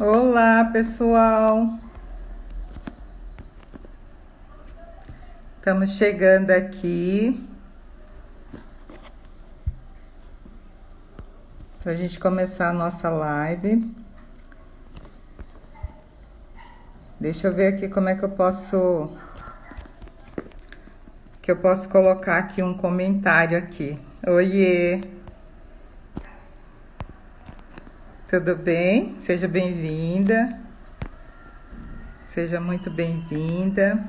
Olá, pessoal. Estamos chegando aqui para a gente começar a nossa live. Deixa eu ver aqui como é que eu posso colocar aqui um comentário aqui. Oiê. Tudo bem? Seja bem-vinda. Seja muito bem-vinda.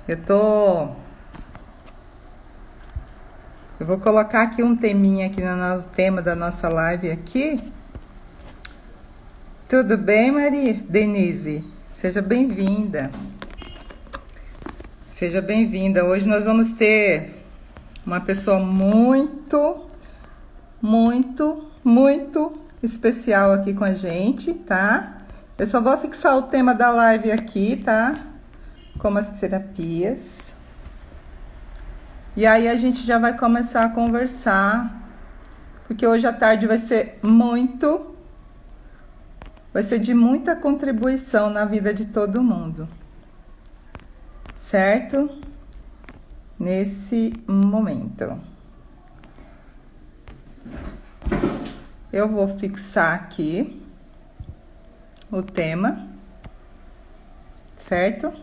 Eu vou colocar aqui um teminha aqui no tema da nossa live aqui. Tudo bem, Maria? Denise, seja bem-vinda. Seja bem-vinda. Hoje nós vamos ter uma pessoa muito especial aqui com a gente, tá? Eu só vou fixar o tema da live aqui, tá? Como as terapias. E aí a gente já vai começar a conversar, porque hoje à tarde vai ser de muita contribuição na vida de todo mundo, certo? Nesse momento. Eu vou fixar aqui o tema, certo?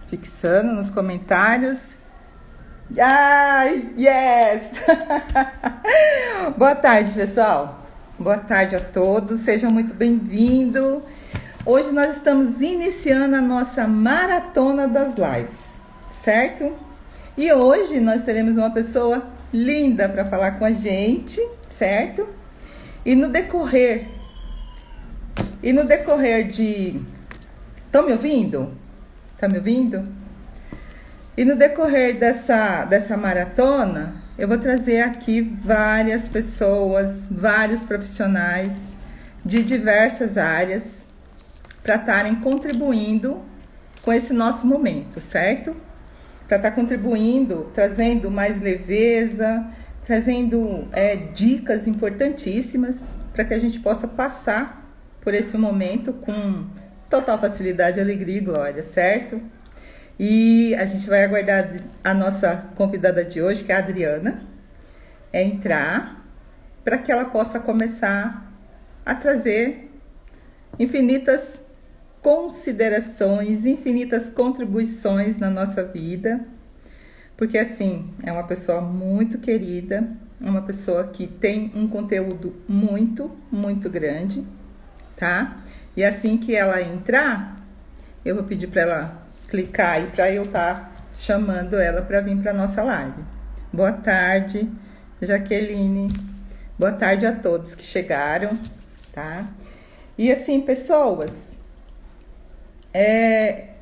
Fixando nos comentários. Ai, yes! Boa tarde, pessoal. Boa tarde a todos. Sejam muito bem-vindos. Hoje nós estamos iniciando a nossa maratona das lives, certo? E hoje nós teremos uma pessoa linda para falar com a gente, certo? E no decorrer de... Estão me ouvindo? Tá me ouvindo? E no decorrer dessa maratona, eu vou trazer aqui várias pessoas, vários profissionais de diversas áreas para estarem contribuindo com esse nosso momento, certo? Para estar contribuindo, trazendo mais leveza, trazendo dicas importantíssimas para que a gente possa passar por esse momento com total facilidade, alegria e glória, certo? E a gente vai aguardar a nossa convidada de hoje, que é a Adriana, entrar para que ela possa começar a trazer infinitas considerações, infinitas contribuições na nossa vida, porque assim, é uma pessoa muito querida, uma pessoa que tem um conteúdo muito grande, tá? E assim que ela entrar, eu vou pedir para ela clicar aí para eu estar chamando ela para vir para nossa live. Boa tarde, Jaqueline. Boa tarde a todos que chegaram, tá? E assim, pessoas,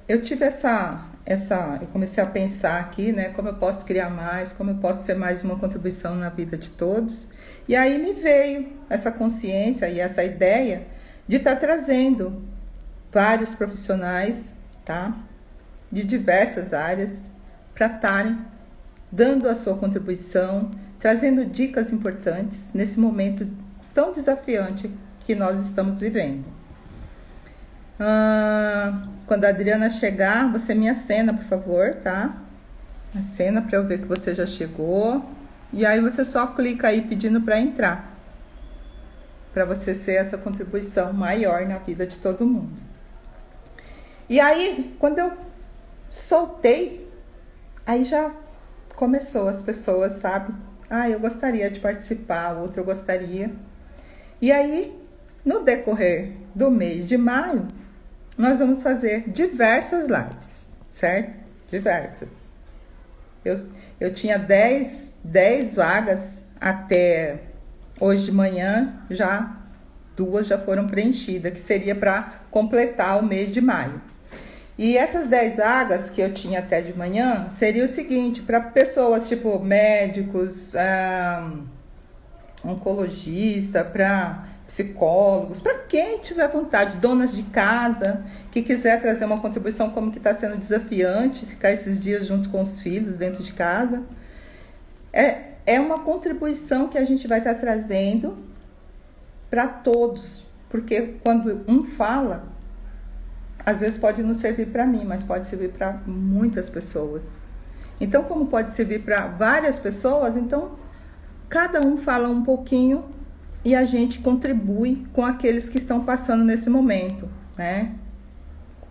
eu tive eu comecei a pensar aqui, né, como eu posso criar mais, como eu posso ser mais uma contribuição na vida de todos. E aí me veio essa consciência e essa ideia de estar trazendo vários profissionais, tá? De diversas áreas, para estarem dando a sua contribuição, trazendo dicas importantes nesse momento tão desafiante que nós estamos vivendo. Quando a Adriana chegar, você me acena, por favor, tá? Acena para eu ver que você já chegou. E aí você só clica aí pedindo para entrar, para você ser essa contribuição maior na vida de todo mundo. E aí, quando eu soltei, aí já começou as pessoas, sabe? Eu gostaria de participar, outro eu gostaria. E aí, no decorrer do mês de maio, nós vamos fazer diversas lives, certo? Diversas. Eu tinha 10 vagas até hoje de manhã, já 2 já foram preenchidas, que seria para completar o mês de maio. E essas 10 vagas que eu tinha até de manhã, seria o seguinte, para pessoas tipo médicos, oncologista, para psicólogos, para quem tiver vontade, donas de casa, que quiser trazer uma contribuição, como que está sendo desafiante ficar esses dias junto com os filhos dentro de casa. é uma contribuição que a gente vai estar trazendo para todos, porque quando um fala, às vezes pode não servir para mim, mas pode servir para muitas pessoas. Então, como pode servir para várias pessoas, então cada um fala um pouquinho e a gente contribui com aqueles que estão passando nesse momento, né?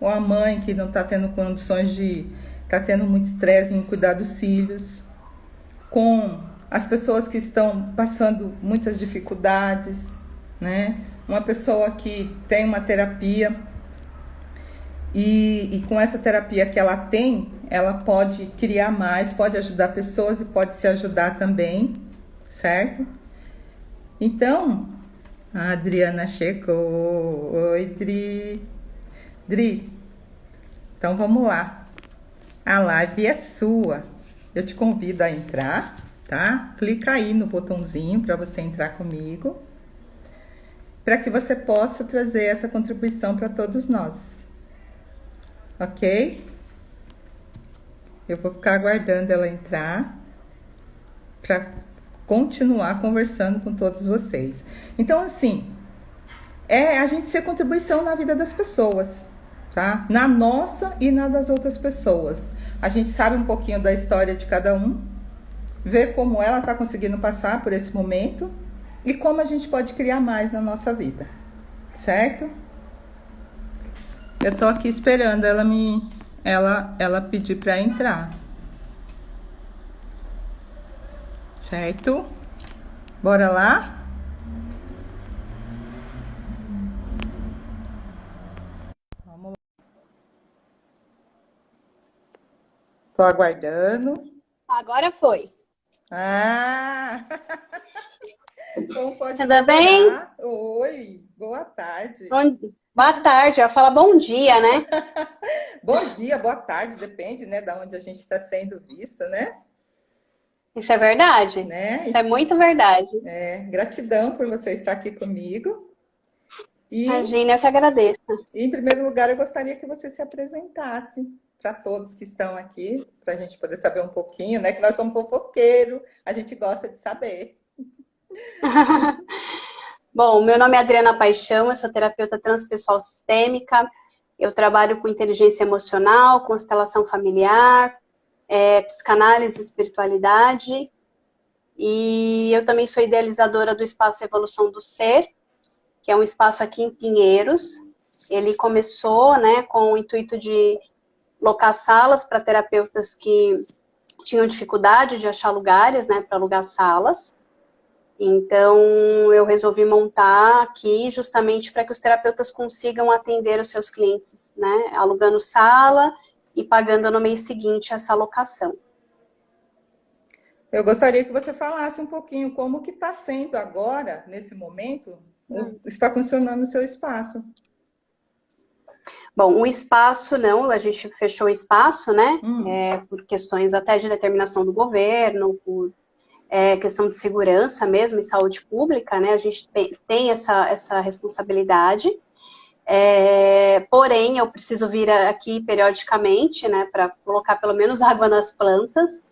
Com a mãe que não está tendo condições de... está tendo muito estresse em cuidar dos filhos, com as pessoas que estão passando muitas dificuldades, né? Uma pessoa que tem uma terapia e com essa terapia que ela tem, ela pode criar mais, pode ajudar pessoas e pode se ajudar também, certo? Então, a Adriana chegou. Oi, Dri. Dri, então vamos lá. A live é sua. Eu te convido a entrar, tá? Clica aí no botãozinho para você entrar comigo, para que você possa trazer essa contribuição para todos nós. Ok? Eu vou ficar aguardando ela entrar para continuar conversando com todos vocês. Então, assim, é a gente ser contribuição na vida das pessoas, tá? Na nossa e na das outras pessoas. A gente sabe um pouquinho da história de cada um, vê como ela está conseguindo passar por esse momento e como a gente pode criar mais na nossa vida, certo? Eu tô aqui esperando ela pedir para entrar. Certo? Bora lá? Vamos lá. Tô aguardando. Agora foi. Ah! Como pode Tudo bem? Oi, boa tarde. Boa tarde, eu ia falar bom dia, né? Bom dia, boa tarde, depende, né, da onde a gente está sendo vista, né? Isso é verdade. Né? Isso é muito verdade. Gratidão por você estar aqui comigo. E, Imagina, eu que agradeço. em primeiro lugar, eu gostaria que você se apresentasse para todos que estão aqui, para a gente poder saber um pouquinho, né? Que nós somos fofoqueiros, a gente gosta de saber. Bom, meu nome é Adriana Paixão, eu sou terapeuta transpessoal sistêmica, eu trabalho com inteligência emocional, constelação familiar, psicanálise e espiritualidade, e eu também sou idealizadora do Espaço Evolução do Ser, que é um espaço aqui em Pinheiros. Ele começou, né, com o intuito de locar salas para terapeutas que tinham dificuldade de achar lugares, né, para alugar salas. Então, eu resolvi montar aqui justamente para que os terapeutas consigam atender os seus clientes, né, alugando sala e pagando no mês seguinte essa locação. Eu gostaria que você falasse um pouquinho como que está sendo agora, nesse momento, está funcionando o seu espaço. Bom, o espaço não, a gente fechou o espaço, né, por questões até de determinação do governo, por questão de segurança mesmo e saúde pública, né? A gente tem essa responsabilidade. Porém, eu preciso vir aqui periodicamente, né? Para colocar pelo menos água nas plantas.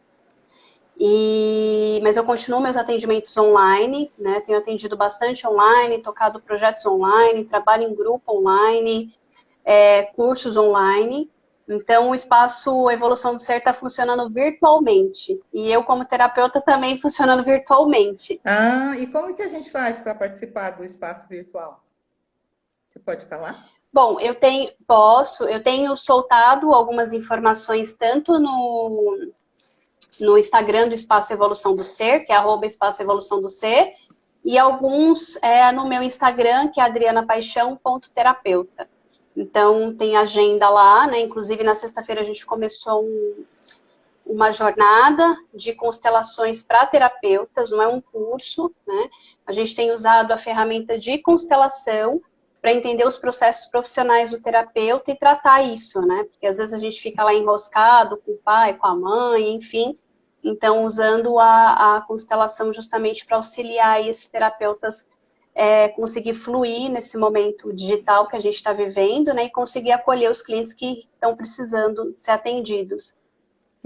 Mas eu continuo meus atendimentos online, né? Tenho atendido bastante online, tocado projetos online, trabalho em grupo online, cursos online. Então, o espaço Evolução do Ser está funcionando virtualmente. E eu, como terapeuta, também funcionando virtualmente. Ah, e como que a gente faz para participar do espaço virtual? Você pode falar? Bom, eu tenho soltado algumas informações tanto no Instagram do Espaço Evolução do Ser, que é @Espaço Evolução do Ser, e alguns no meu Instagram, que é adrianapaixão.terapeuta. Então, tem agenda lá, né? Inclusive, na sexta-feira a gente começou uma jornada de constelações para terapeutas, não é um curso, né? A gente tem usado a ferramenta de constelação para entender os processos profissionais do terapeuta e tratar isso, né? Porque às vezes a gente fica lá enroscado com o pai, com a mãe, enfim. Então, usando a constelação justamente para auxiliar esses terapeutas conseguir fluir nesse momento digital que a gente está vivendo, né, e conseguir acolher os clientes que estão precisando ser atendidos.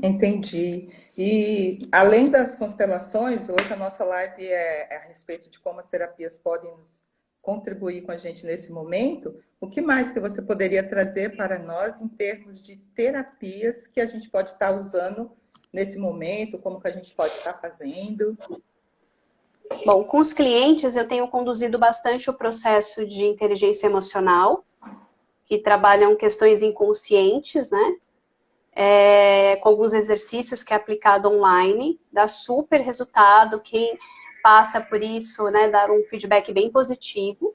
Entendi. E além das constelações, hoje a nossa live é a respeito de como as terapias podem nos contribuir com a gente nesse momento. O que mais que você poderia trazer para nós em termos de terapias que a gente pode estar usando nesse momento? Como que a gente pode estar fazendo? Bom, com os clientes eu tenho conduzido bastante o processo de inteligência emocional, que trabalham questões inconscientes, né? Com alguns exercícios que é aplicado online, dá super resultado, quem passa por isso, né, dá um feedback bem positivo.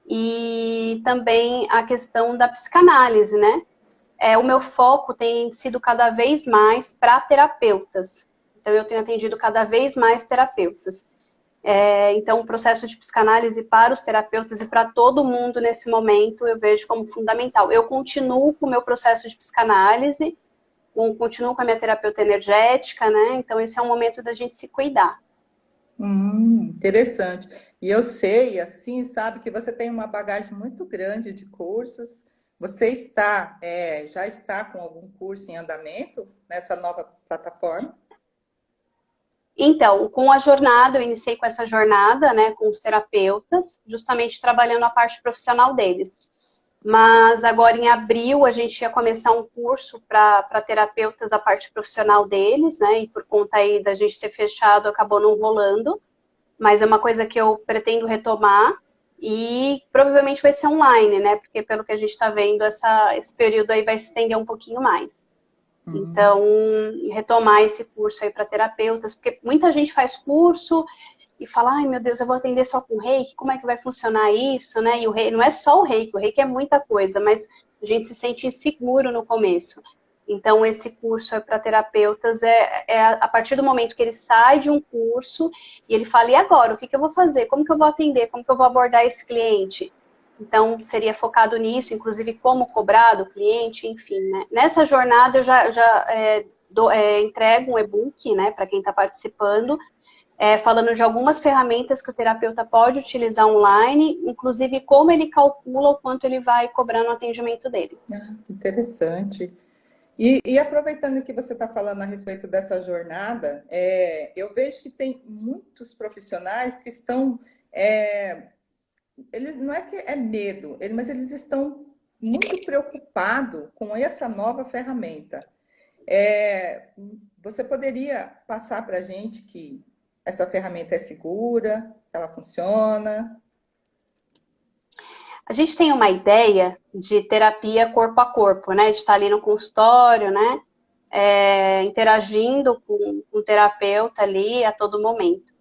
E também a questão da psicanálise, né? O meu foco tem sido cada vez mais para terapeutas. Então, eu tenho atendido cada vez mais terapeutas. Então, o processo de psicanálise para os terapeutas e para todo mundo nesse momento, eu vejo como fundamental. Eu continuo com o meu processo de psicanálise, continuo com a minha terapeuta energética, né? Então, esse é um momento da gente se cuidar. Interessante. E eu sei, assim, sabe, que você tem uma bagagem muito grande de cursos. Você já está com algum curso em andamento nessa nova plataforma? Então, com a jornada, eu iniciei com essa jornada, né, com os terapeutas, justamente trabalhando a parte profissional deles. Mas agora em abril a gente ia começar um curso para terapeutas, a parte profissional deles, né? E por conta aí da gente ter fechado, acabou não rolando. Mas é uma coisa que eu pretendo retomar e provavelmente vai ser online, né? Porque pelo que a gente está vendo, esse período aí vai se estender um pouquinho mais. Então, retomar esse curso aí para terapeutas, porque muita gente faz curso e fala, ai meu Deus, eu vou atender só com reiki, como é que vai funcionar isso, né? E o reiki, não é só o reiki é muita coisa, mas a gente se sente inseguro no começo. Então, esse curso é para terapeutas, a partir do momento que ele sai de um curso e ele fala, e agora, o que eu vou fazer? Como que eu vou atender? Como que eu vou abordar esse cliente? Então, seria focado nisso, inclusive como cobrar do cliente, enfim, né? Nessa jornada, eu já entrego um e-book, né, para quem está participando, falando de algumas ferramentas que o terapeuta pode utilizar online, inclusive como ele calcula o quanto ele vai cobrar no atendimento dele. Interessante. E aproveitando que você está falando a respeito dessa jornada, eu vejo que tem muitos profissionais que estão. Eles não é que é medo, mas eles estão muito preocupados com essa nova ferramenta. Você poderia passar para a gente que essa ferramenta é segura, ela funciona? A gente tem uma ideia de terapia corpo a corpo, né? De estar ali no consultório, né? Interagindo com o terapeuta ali a todo momento.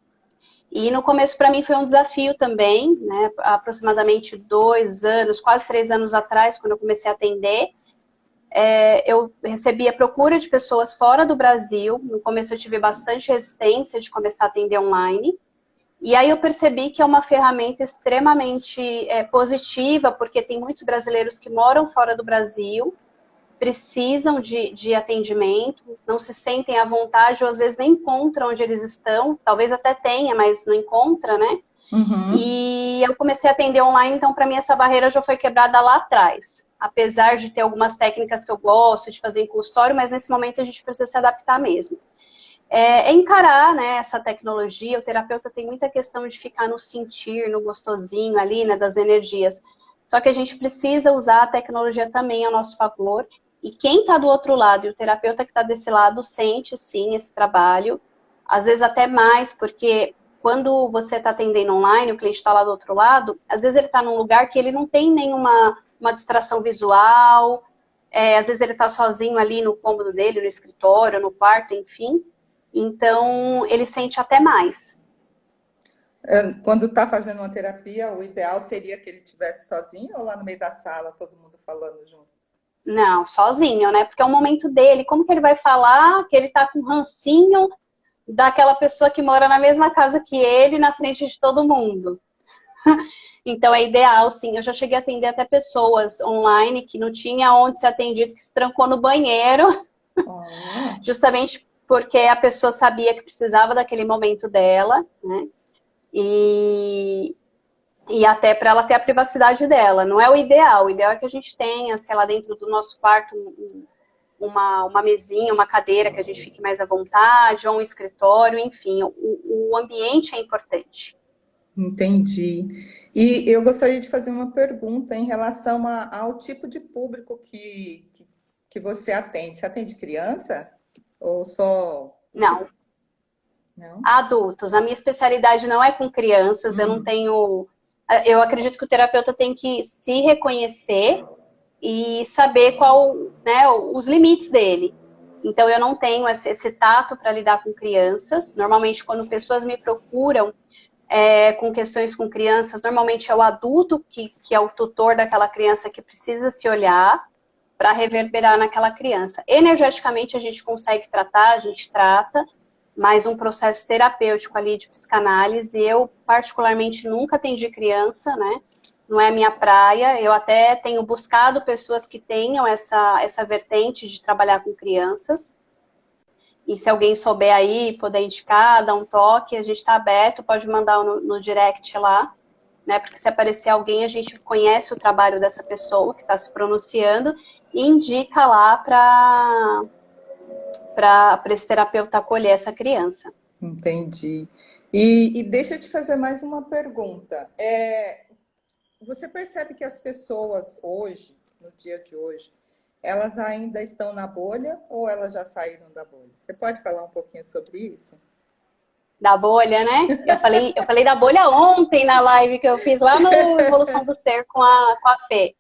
E no começo, para mim, foi um desafio também, né? Aproximadamente 2 anos, quase 3 anos atrás, quando eu comecei a atender, eu recebi a procura de pessoas fora do Brasil. No começo eu tive bastante resistência de começar a atender online. E aí eu percebi que é uma ferramenta extremamente positiva, porque tem muitos brasileiros que moram fora do Brasil, precisam de atendimento, não se sentem à vontade, ou às vezes nem encontram onde eles estão, talvez até tenha, mas não encontra, né? E eu comecei a atender online, então para mim essa barreira já foi quebrada lá atrás. Apesar de ter algumas técnicas que eu gosto de fazer em consultório, mas nesse momento a gente precisa se adaptar mesmo. Encarar, né, essa tecnologia. O terapeuta tem muita questão de ficar no sentir, no gostosinho ali, né, das energias. Só que a gente precisa usar a tecnologia também a nosso favor. E quem está do outro lado, e o terapeuta que está desse lado, sente sim esse trabalho. Às vezes até mais, porque quando você está atendendo online, o cliente está lá do outro lado, às vezes ele está num lugar que ele não tem nenhuma distração visual, às vezes ele está sozinho ali no cômodo dele, no escritório, no quarto, enfim. Então, ele sente até mais. Quando está fazendo uma terapia, o ideal seria que ele estivesse sozinho ou lá no meio da sala, todo mundo falando junto? Não, sozinho, né? Porque é o momento dele. Como que ele vai falar que ele tá com rancinho daquela pessoa que mora na mesma casa que ele, na frente de todo mundo? Então, é ideal, sim. Eu já cheguei a atender até pessoas online que não tinha onde ser atendido, que se trancou no banheiro, justamente porque a pessoa sabia que precisava daquele momento dela, né? E até para ela ter a privacidade dela. Não é o ideal é que a gente tenha, sei lá, dentro do nosso quarto, uma mesinha, uma cadeira que a gente fique mais à vontade, ou um escritório, enfim, o ambiente é importante. Entendi. E eu gostaria de fazer uma pergunta em relação ao tipo de público que você atende. Você atende criança? Ou só... Não, Não? adultos. A minha especialidade não é com crianças, eu não tenho... Eu acredito que o terapeuta tem que se reconhecer e saber qual, né, os limites dele. Então, eu não tenho esse tato para lidar com crianças. Normalmente, quando pessoas me procuram com questões com crianças, normalmente é o adulto que é o tutor daquela criança que precisa se olhar para reverberar naquela criança. Energeticamente, a gente consegue tratar, a gente trata, mas um processo terapêutico ali de psicanálise, eu particularmente nunca atendi criança, né? Não é a minha praia. Eu até tenho buscado pessoas que tenham essa vertente de trabalhar com crianças. E se alguém souber aí, puder indicar, dar um toque, a gente está aberto, pode mandar no direct lá, né? Porque se aparecer alguém, a gente conhece o trabalho dessa pessoa que está se pronunciando e indica lá para esse terapeuta acolher essa criança. Entendi. E deixa eu te fazer mais uma pergunta. Você percebe que as pessoas hoje, no dia de hoje, elas ainda estão na bolha ou elas já saíram da bolha? Você pode falar um pouquinho sobre isso? Da bolha, né? Eu falei da bolha ontem na live que eu fiz lá no Evolução do Ser com a Fê.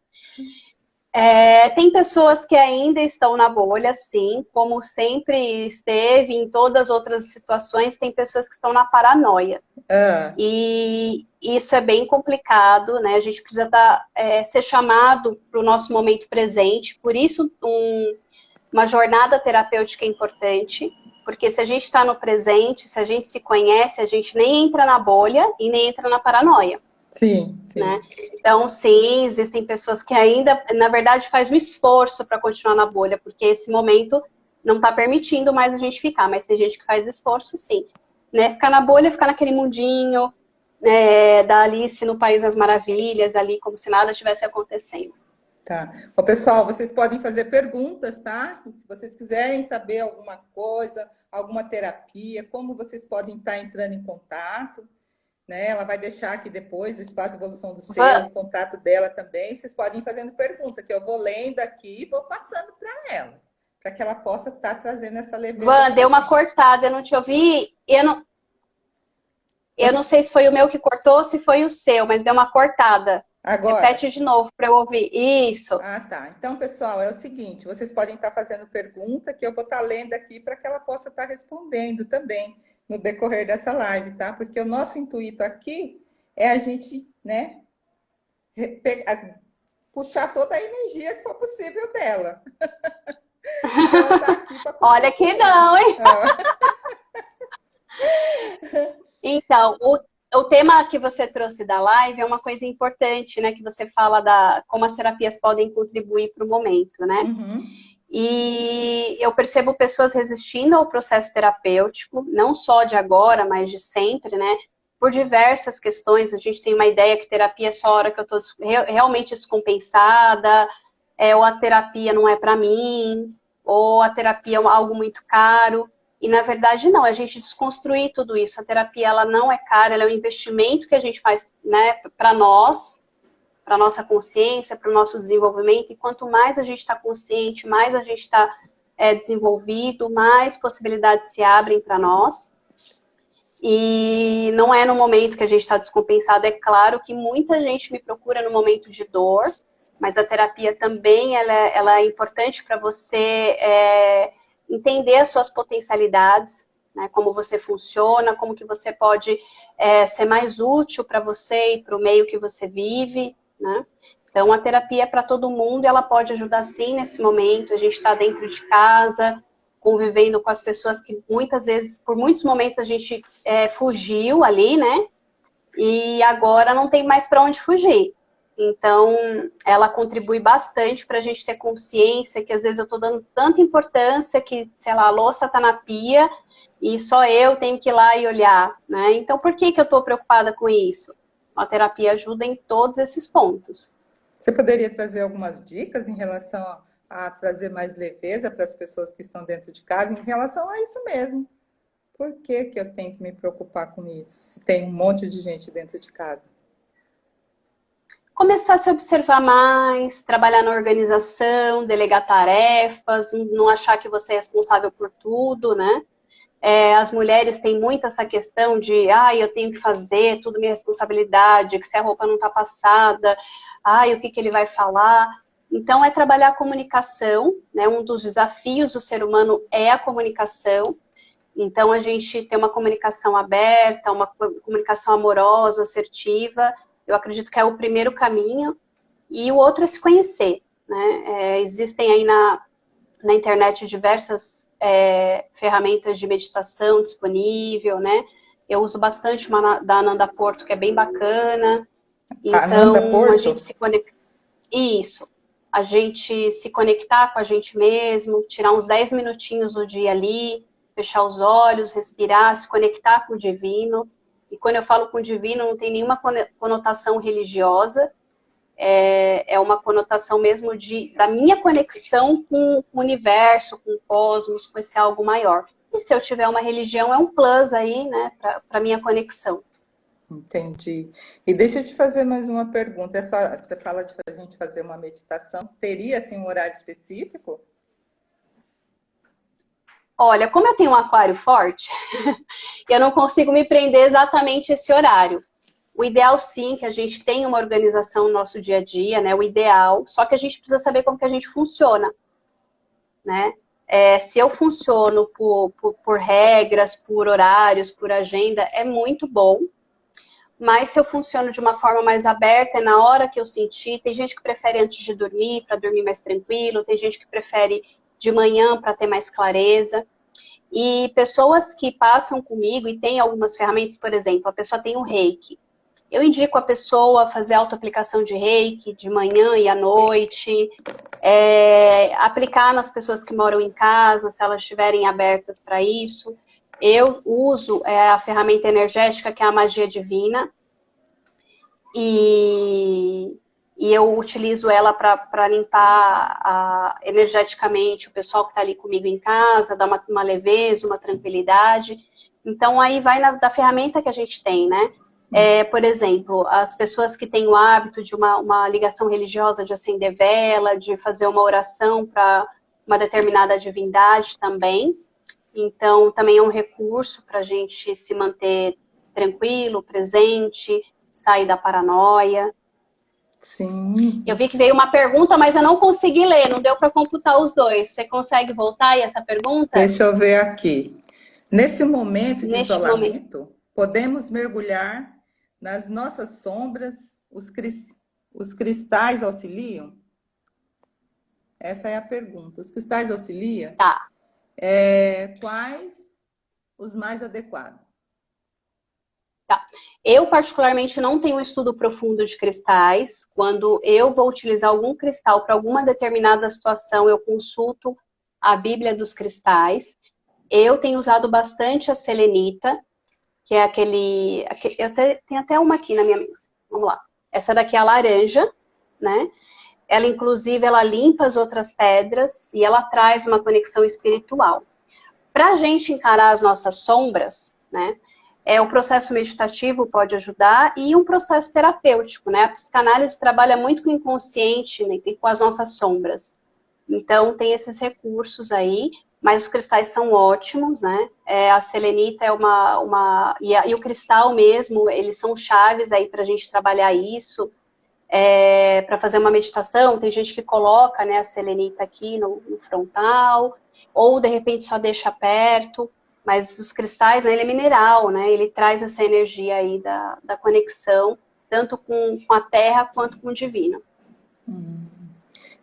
Tem pessoas que ainda estão na bolha, sim, como sempre esteve em todas as outras situações, tem pessoas que estão na paranoia. E isso é bem complicado, né? A gente precisa ser chamado para o nosso momento presente, por isso uma jornada terapêutica é importante, porque se a gente está no presente, se a gente se conhece, a gente nem entra na bolha e nem entra na paranoia. Sim, sim. Né? Então, sim, existem pessoas que ainda, na verdade, fazem um esforço para continuar na bolha, porque esse momento não está permitindo mais a gente ficar, mas tem gente que faz esforço, sim. Né? Ficar na bolha, ficar naquele mundinho da Alice no País das Maravilhas, ali, como se nada estivesse acontecendo. Tá. Ô, pessoal, vocês podem fazer perguntas, tá? Se vocês quiserem saber alguma coisa, alguma terapia, como vocês podem estar entrando em contato. Né? Ela vai deixar aqui depois o Espaço Evolução do Ser, o contato dela também. Vocês podem ir fazendo pergunta, que eu vou lendo aqui e vou passando para ela, para que ela possa estar trazendo essa leveza. Van, deu uma cortada, eu não te ouvi. Eu não sei se foi o meu que cortou ou se foi o seu, mas deu uma cortada. Agora? Repete de novo para eu ouvir. Isso. Ah, tá. Então, pessoal, é o seguinte, vocês podem estar fazendo pergunta, que eu vou estar lendo aqui para que ela possa estar respondendo também no decorrer dessa live, tá? Porque o nosso intuito aqui é a gente, né, puxar toda a energia que for possível dela. Então, ela tá aqui pra olha que não, hein? Então, o tema que você trouxe da live é uma coisa importante, né? Que você fala como as terapias podem contribuir para o momento, né? Uhum. E eu percebo pessoas resistindo ao processo terapêutico, não só de agora, mas de sempre, né? Por diversas questões. A gente tem uma ideia que terapia é só a hora que eu estou realmente descompensada, ou a terapia não é para mim, ou a terapia é algo muito caro. E, na verdade, não. A gente desconstruir tudo isso. A terapia, ela não é cara, ela é um investimento que a gente faz, né, para nós, para a nossa consciência, para o nosso desenvolvimento, e quanto mais a gente está consciente, mais a gente está desenvolvido, mais possibilidades se abrem para nós. E não é no momento que a gente está descompensado, é claro que muita gente me procura no momento de dor, mas a terapia também ela é importante para você entender as suas potencialidades, né, como você funciona, como que você pode ser mais útil para você e para o meio que você vive, né? Então, a terapia é para todo mundo e ela pode ajudar sim nesse momento. A gente está dentro de casa, convivendo com as pessoas que muitas vezes, por muitos momentos, a gente fugiu ali, né? E agora não tem mais para onde fugir. Então, ela contribui bastante para a gente ter consciência que às vezes eu estou dando tanta importância que, sei lá, a louça está na pia e só eu tenho que ir lá e olhar, né? Então, por que eu estou preocupada com isso? A terapia ajuda em todos esses pontos. Você poderia trazer algumas dicas em relação a trazer mais leveza para as pessoas que estão dentro de casa em relação a isso mesmo. Por que que eu tenho que me preocupar com isso, se tem um monte de gente dentro de casa? Começar a se observar mais, trabalhar na organização, delegar tarefas, não achar que você é responsável por tudo, né? As mulheres têm muito essa questão de, eu tenho que fazer, tudo minha responsabilidade, que se a roupa não está passada, o que ele vai falar? Então, é trabalhar a comunicação, né? Um dos desafios do ser humano é a comunicação. Então, a gente tem uma comunicação aberta, uma comunicação amorosa, assertiva. Eu acredito que é o primeiro caminho. E o outro é se conhecer, né? Existem aí na internet diversas ferramentas de meditação disponível, né? Eu uso bastante uma da Ananda Porto, que é bem bacana. Então, Ananda Porto? a gente se conecta... Isso. A gente se conectar com a gente mesmo, tirar uns 10 minutinhos do dia ali, fechar os olhos, respirar, se conectar com o divino. E quando eu falo com o divino, não tem nenhuma conotação religiosa, é uma conotação mesmo da minha conexão com o universo, com o cosmos, com esse algo maior. E se eu tiver uma religião, é um plus aí, né, para minha conexão. Entendi. E deixa eu te fazer mais uma pergunta. Você fala de a gente fazer uma meditação, teria assim um horário específico? Olha, como eu tenho um aquário forte, eu não consigo me prender exatamente esse horário. O ideal, sim, que a gente tenha uma organização no nosso dia a dia, né? O ideal, só que a gente precisa saber como que a gente funciona, né? Se eu funciono por regras, por horários, por agenda, é muito bom. Mas se eu funciono de uma forma mais aberta, é na hora que eu sentir. Tem gente que prefere antes de dormir, para dormir mais tranquilo. Tem gente que prefere de manhã para ter mais clareza. E pessoas que passam comigo e têm algumas ferramentas, por exemplo, a pessoa tem o Reiki. Eu indico a pessoa fazer auto-aplicação de Reiki de manhã e à noite, aplicar nas pessoas que moram em casa, se elas estiverem abertas para isso. Eu uso a ferramenta energética, que é a magia divina, e eu utilizo ela para limpar energeticamente o pessoal que está ali comigo em casa, dar uma leveza, uma tranquilidade. Então, aí vai da ferramenta que a gente tem, né? Por exemplo, as pessoas que têm o hábito de uma ligação religiosa, de acender vela, de fazer uma oração para uma determinada divindade também. Então, também é um recurso para a gente se manter tranquilo, presente, sair da paranoia. Sim. Eu vi que veio uma pergunta, mas eu não consegui ler, não deu para computar os dois. Você consegue voltar aí essa pergunta? Deixa eu ver aqui. Nesse momento de Neste isolamento, momento. podemos mergulhar nas nossas sombras, os cristais auxiliam? Essa é a pergunta. Os cristais auxiliam? Tá. Quais os mais adequados? Tá. Eu, particularmente, não tenho um estudo profundo de cristais. Quando eu vou utilizar algum cristal para alguma determinada situação, eu consulto a Bíblia dos cristais. Eu tenho usado bastante a selenita, que é tenho até uma aqui na minha mesa. Vamos lá. Essa daqui é a laranja, né? Ela, inclusive, ela limpa as outras pedras e ela traz uma conexão espiritual. Para a gente encarar as nossas sombras, né? O processo meditativo pode ajudar e um processo terapêutico, né? A psicanálise trabalha muito com o inconsciente, né, e com as nossas sombras. Então, tem esses recursos aí, mas os cristais são ótimos, né? A selenita é e o cristal mesmo, eles são chaves aí para a gente trabalhar isso. Para fazer uma meditação, tem gente que coloca, né, a selenita aqui no frontal, ou de repente só deixa perto. Mas os cristais, né, ele é mineral, né? Ele traz essa energia aí da conexão, tanto com a terra quanto com o divino.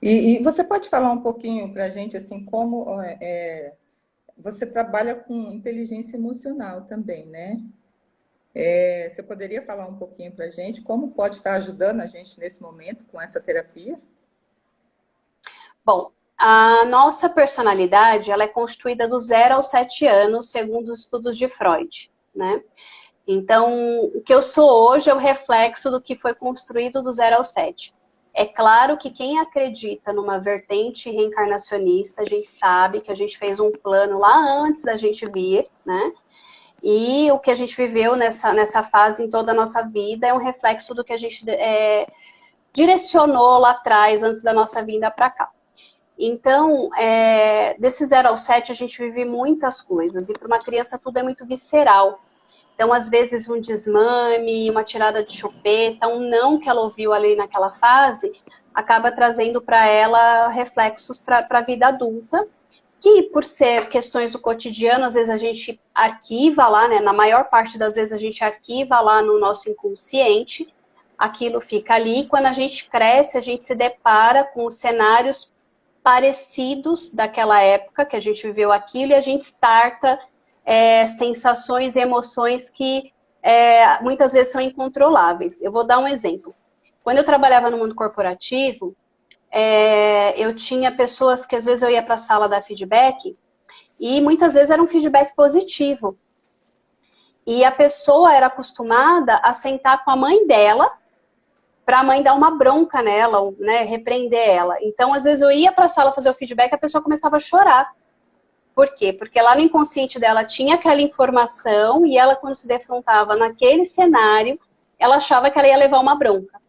E você pode falar um pouquinho para a gente, assim, como você trabalha com inteligência emocional também, né? Você poderia falar um pouquinho para a gente como pode estar ajudando a gente nesse momento com essa terapia? Bom, a nossa personalidade, ela é constituída do 0 aos 7 anos, segundo os estudos de Freud, né? Então, o que eu sou hoje é o reflexo do que foi construído do 0 ao 7. É claro que quem acredita numa vertente reencarnacionista, a gente sabe que a gente fez um plano lá antes da gente vir, né? E o que a gente viveu nessa fase em toda a nossa vida é um reflexo do que a gente direcionou lá atrás, antes da nossa vinda para cá. Então, desse 0 ao 7, a gente vive muitas coisas. E para uma criança tudo é muito visceral. Então, às vezes, um desmame, uma tirada de chupeta, um não que ela ouviu ali naquela fase, acaba trazendo para ela reflexos para a vida adulta, que por ser questões do cotidiano, às vezes a gente arquiva lá, né? Na maior parte das vezes a gente arquiva lá no nosso inconsciente, aquilo fica ali, e quando a gente cresce, a gente se depara com os cenários parecidos daquela época, que a gente viveu aquilo, e a gente starta sensações e emoções que muitas vezes são incontroláveis. Eu vou dar um exemplo. Quando eu trabalhava no mundo corporativo, eu tinha pessoas que às vezes eu ia para a sala dar feedback e muitas vezes era um feedback positivo. E a pessoa era acostumada a sentar com a mãe dela para a mãe dar uma bronca nela, né, repreender ela. Então, às vezes eu ia para a sala fazer o feedback e a pessoa começava a chorar. Por quê? Porque lá no inconsciente dela tinha aquela informação e ela, quando se defrontava naquele cenário, ela achava que ela ia levar uma bronca.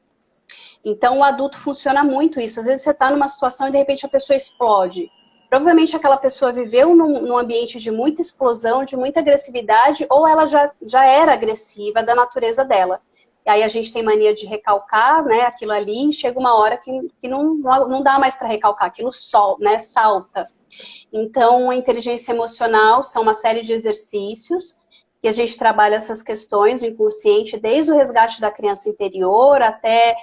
Então, o adulto funciona muito isso. Às vezes você está numa situação e, de repente, a pessoa explode. Provavelmente aquela pessoa viveu num ambiente de muita explosão, de muita agressividade, ou ela já era agressiva da natureza dela. E aí a gente tem mania de recalcar, né, aquilo ali, e chega uma hora que não dá mais para recalcar, aquilo salta. Então, a inteligência emocional são uma série de exercícios que a gente trabalha essas questões, o inconsciente, desde o resgate da criança interior até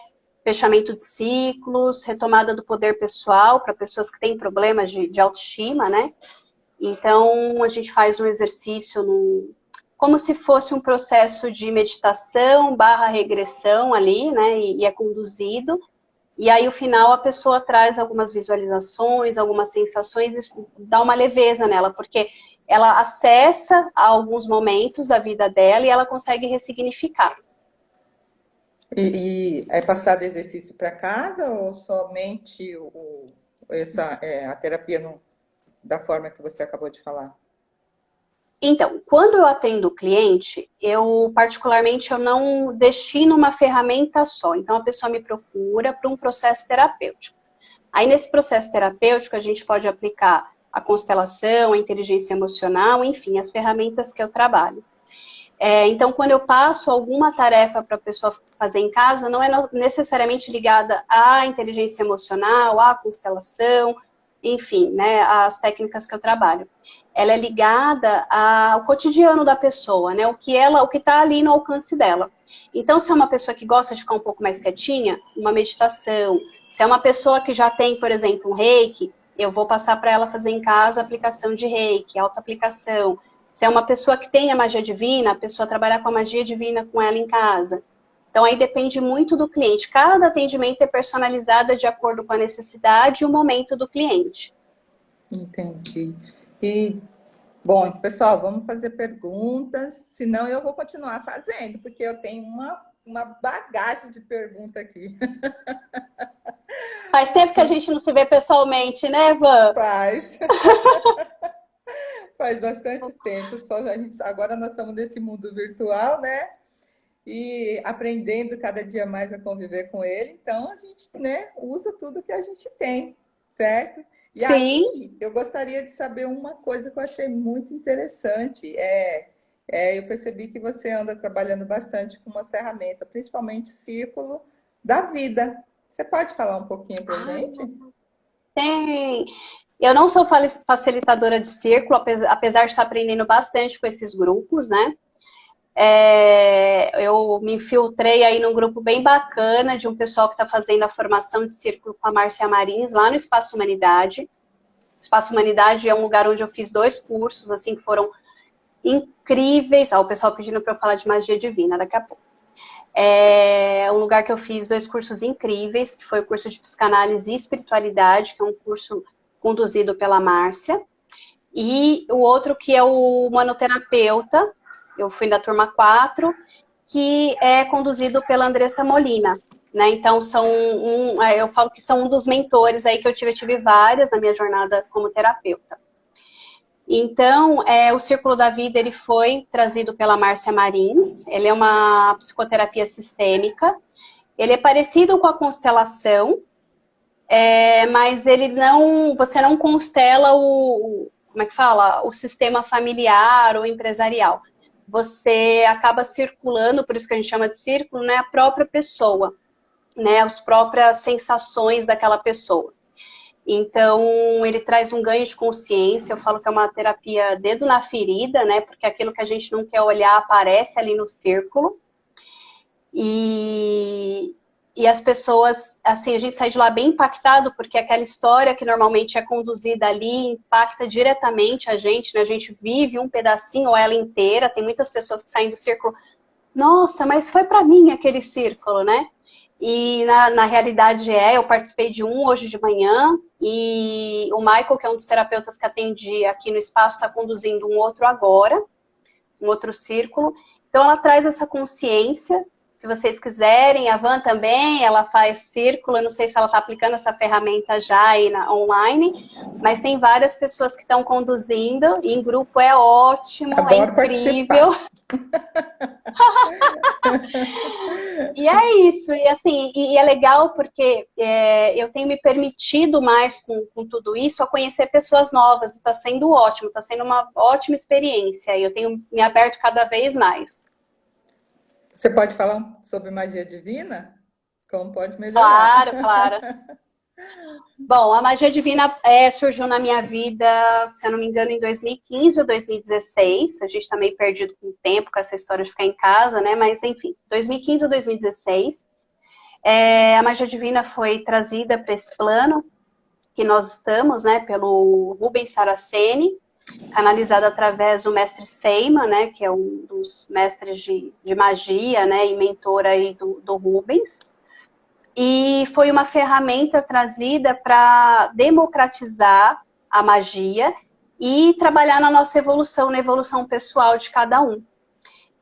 fechamento de ciclos, retomada do poder pessoal para pessoas que têm problemas de autoestima, né? Então, a gente faz um exercício como se fosse um processo de meditação / regressão ali, né? E é conduzido. E aí, no final, a pessoa traz algumas visualizações, algumas sensações e dá uma leveza nela, porque ela acessa alguns momentos da vida dela e ela consegue ressignificar. E é passado exercício para casa ou somente a terapia da forma que você acabou de falar? Então, quando eu atendo o cliente, particularmente, eu não destino uma ferramenta só. Então, a pessoa me procura para um processo terapêutico. Aí, nesse processo terapêutico, a gente pode aplicar a constelação, a inteligência emocional, enfim, as ferramentas que eu trabalho. Então, quando eu passo alguma tarefa para a pessoa fazer em casa, não é necessariamente ligada à inteligência emocional, à constelação, enfim, né, as técnicas que eu trabalho. Ela é ligada ao cotidiano da pessoa, né, o que está ali no alcance dela. Então, se é uma pessoa que gosta de ficar um pouco mais quietinha, uma meditação. Se é uma pessoa que já tem, por exemplo, um reiki, eu vou passar para ela fazer em casa a aplicação de reiki, autoaplicação. Se é uma pessoa que tem a magia divina, a pessoa trabalhar com a magia divina com ela em casa. Então, aí depende muito do cliente. Cada atendimento é personalizado de acordo com a necessidade e o momento do cliente. Entendi. E, bom, pessoal, vamos fazer perguntas, senão eu vou continuar fazendo, porque eu tenho uma bagagem de pergunta aqui. Faz tempo que a gente não se vê pessoalmente, né, Van? Faz. Faz bastante tempo. Agora nós estamos nesse mundo virtual, né? E aprendendo cada dia mais a conviver com ele. Então, a gente, né, usa tudo que a gente tem, certo? E Sim. Aí, eu gostaria de saber uma coisa que eu achei muito interessante. Eu percebi que você anda trabalhando bastante com uma ferramenta, principalmente Círculo da Vida. Você pode falar um pouquinho para a gente? Tem. Eu não sou facilitadora de círculo, apesar de estar aprendendo bastante com esses grupos, né? Eu me infiltrei aí num grupo bem bacana de um pessoal que está fazendo a formação de círculo com a Márcia Marins, lá no Espaço Humanidade. O Espaço Humanidade é um lugar onde eu fiz 2 cursos, assim, que foram incríveis. O pessoal pedindo para eu falar de magia divina daqui a pouco. É um lugar que eu fiz 2 cursos incríveis, que foi o curso de psicanálise e espiritualidade, que é um curso conduzido pela Márcia, e o outro que é o manoterapeuta, eu fui da turma 4, que é conduzido pela Andressa Molina. né? Então, eu falo que são um dos mentores aí que eu tive várias na minha jornada como terapeuta. Então, o Círculo da Vida, ele foi trazido pela Márcia Marins, ele é uma psicoterapia sistêmica, ele é parecido com a constelação, mas você não constela como é que fala? O sistema familiar ou empresarial. Você acaba circulando, por isso que a gente chama de círculo, né, a própria pessoa, né, as próprias sensações daquela pessoa. Então, ele traz um ganho de consciência, eu falo que é uma terapia dedo na ferida, né, porque aquilo que a gente não quer olhar aparece ali no círculo. E as pessoas, assim, a gente sai de lá bem impactado, porque aquela história que normalmente é conduzida ali impacta diretamente a gente, né? A gente vive um pedacinho ou ela inteira. Tem muitas pessoas que saem do círculo, nossa, mas foi para mim aquele círculo, né? E na realidade eu participei de um hoje de manhã, e o Michael, que é um dos terapeutas que atendi aqui no espaço, está conduzindo um outro agora, um outro círculo. Então ela traz essa consciência. Se vocês quiserem, a Van também, ela faz círculo, eu não sei se ela está aplicando essa ferramenta já aí online, mas tem várias pessoas que estão conduzindo, e em grupo é ótimo, Adoro é incrível. E é isso, e assim, e é legal porque eu tenho me permitido mais com tudo isso a conhecer pessoas novas, está sendo ótimo, está sendo uma ótima experiência, e eu tenho me aberto cada vez mais. Você pode falar sobre magia divina? Como pode melhorar? Claro, claro. Bom, a magia divina surgiu na minha vida, se eu não me engano, em 2015 ou 2016. A gente está meio perdido com o tempo, com essa história de ficar em casa, né? Mas, enfim, 2015 ou 2016. A magia divina foi trazida para esse plano que nós estamos, né? Pelo Rubens Saraceni, canalizado através do mestre Seima, né? Que é um dos mestres de magia, né? E mentor aí do Rubens. E foi uma ferramenta trazida para democratizar a magia e trabalhar na nossa evolução, na evolução pessoal de cada um.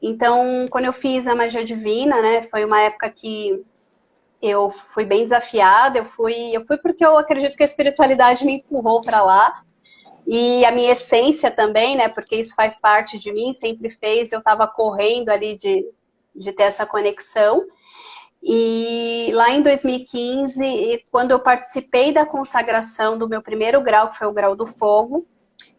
Então, quando eu fiz a magia divina, né, foi uma época que eu fui bem desafiada, eu fui porque eu acredito que a espiritualidade me empurrou para lá, e a minha essência também, né, porque isso faz parte de mim, sempre fez, eu estava correndo ali de ter essa conexão. E lá em 2015, quando eu participei da consagração do meu primeiro grau, que foi o grau do fogo,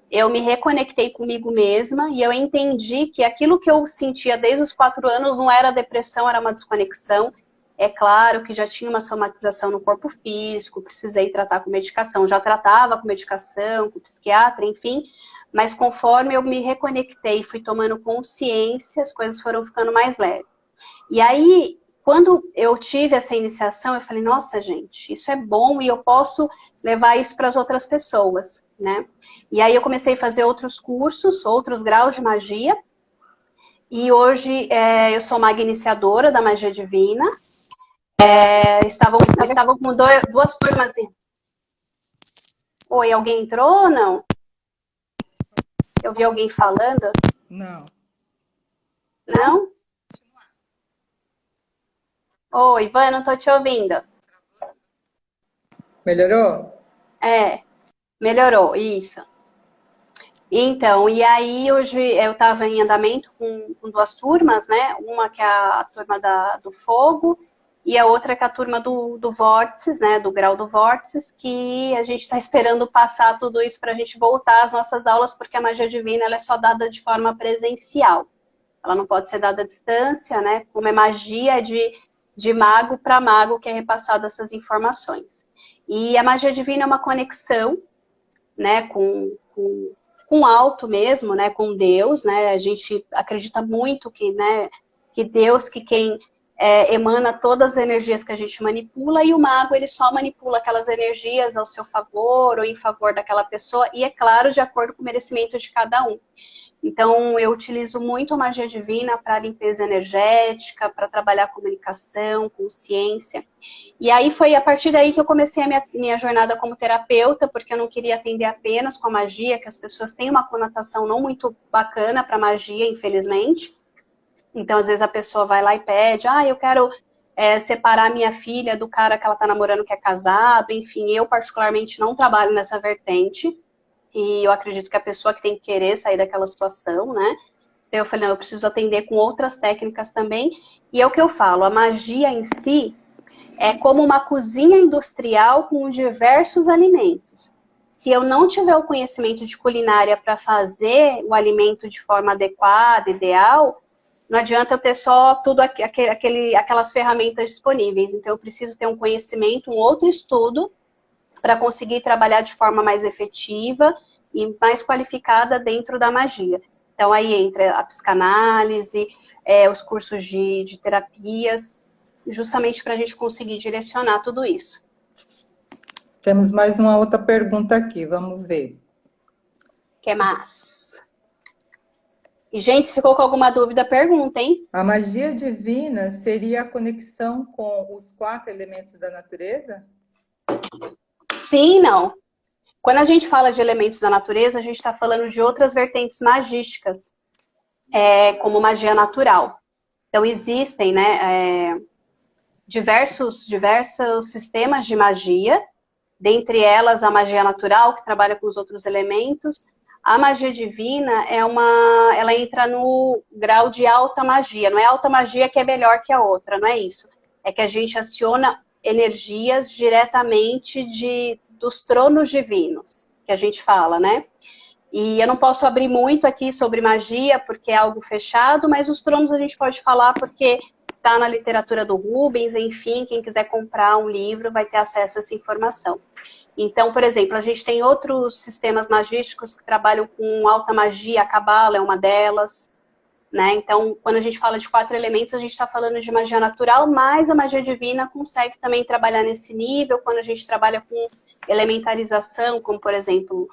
eu me reconectei comigo mesma e eu entendi que aquilo que eu sentia desde os 4 anos não era depressão, era uma desconexão. É claro que já tinha uma somatização no corpo físico, precisei tratar com medicação, já tratava com medicação, com psiquiatra, enfim, mas conforme eu me reconectei, fui tomando consciência, as coisas foram ficando mais leves. E aí, quando eu tive essa iniciação, eu falei, nossa, gente, isso é bom e eu posso levar isso para as outras pessoas, né? E aí eu comecei a fazer outros cursos, outros graus de magia. E hoje eu sou maga iniciadora da magia divina. Estavam com duas turmas. Oi, alguém entrou ou não? Eu vi alguém falando? Não. Não? Oi, Ivan, não tô te ouvindo. Melhorou? Melhorou, isso. Então, e aí hoje eu estava em andamento com 2 turmas, né? Uma que é a turma do fogo e a outra que é a turma do vórtices, né? Do grau do vórtices, que a gente está esperando passar tudo isso para a gente voltar às nossas aulas, porque a magia divina ela é só dada de forma presencial. Ela não pode ser dada à distância, né? Como é magia de mago para mago que é repassado essas informações. E a magia divina é uma conexão, né? Com o alto mesmo, né, com Deus, né, a gente acredita muito que, né, que Deus, que quem emana todas as energias que a gente manipula, e o mago, ele só manipula aquelas energias ao seu favor ou em favor daquela pessoa, e é claro, de acordo com o merecimento de cada um. Então, eu utilizo muito a magia divina para limpeza energética, para trabalhar comunicação, consciência. E aí foi a partir daí que eu comecei a minha jornada como terapeuta, porque eu não queria atender apenas com a magia, que as pessoas têm uma conotação não muito bacana para magia, infelizmente. Então, às vezes a pessoa vai lá e pede, eu quero separar minha filha do cara que ela tá namorando que é casado, enfim, eu particularmente não trabalho nessa vertente, e eu acredito que a pessoa que tem que querer sair daquela situação, né? Então eu falei, não, eu preciso atender com outras técnicas também, e é o que eu falo, a magia em si é como uma cozinha industrial com diversos alimentos. Se eu não tiver o conhecimento de culinária para fazer o alimento de forma adequada, ideal, não adianta eu ter só tudo aquelas ferramentas disponíveis. Então, eu preciso ter um conhecimento, um outro estudo, para conseguir trabalhar de forma mais efetiva e mais qualificada dentro da magia. Então, aí entra a psicanálise, os cursos de terapias, justamente para a gente conseguir direcionar tudo isso. Temos mais uma outra pergunta aqui, vamos ver. Que mais? E, gente, se ficou com alguma dúvida, pergunta, hein? A magia divina seria a conexão com os 4 elementos da natureza? Sim e não. Quando a gente fala de elementos da natureza, a gente está falando de outras vertentes magísticas, como magia natural. Então, existem, né, diversos sistemas de magia, dentre elas a magia natural, que trabalha com os outros elementos. A magia divina ela entra no grau de alta magia. Não é alta magia que é melhor que a outra, não é isso. É que a gente aciona energias diretamente dos tronos divinos, que a gente fala, né? E eu não posso abrir muito aqui sobre magia, porque é algo fechado, mas os tronos a gente pode falar porque está na literatura do Rubens, enfim, quem quiser comprar um livro vai ter acesso a essa informação. Então, por exemplo, a gente tem outros sistemas magísticos que trabalham com alta magia, a Cabala é uma delas, né? Então, quando a gente fala de 4 elementos, a gente está falando de magia natural, mas a magia divina consegue também trabalhar nesse nível, quando a gente trabalha com elementarização, como, por exemplo,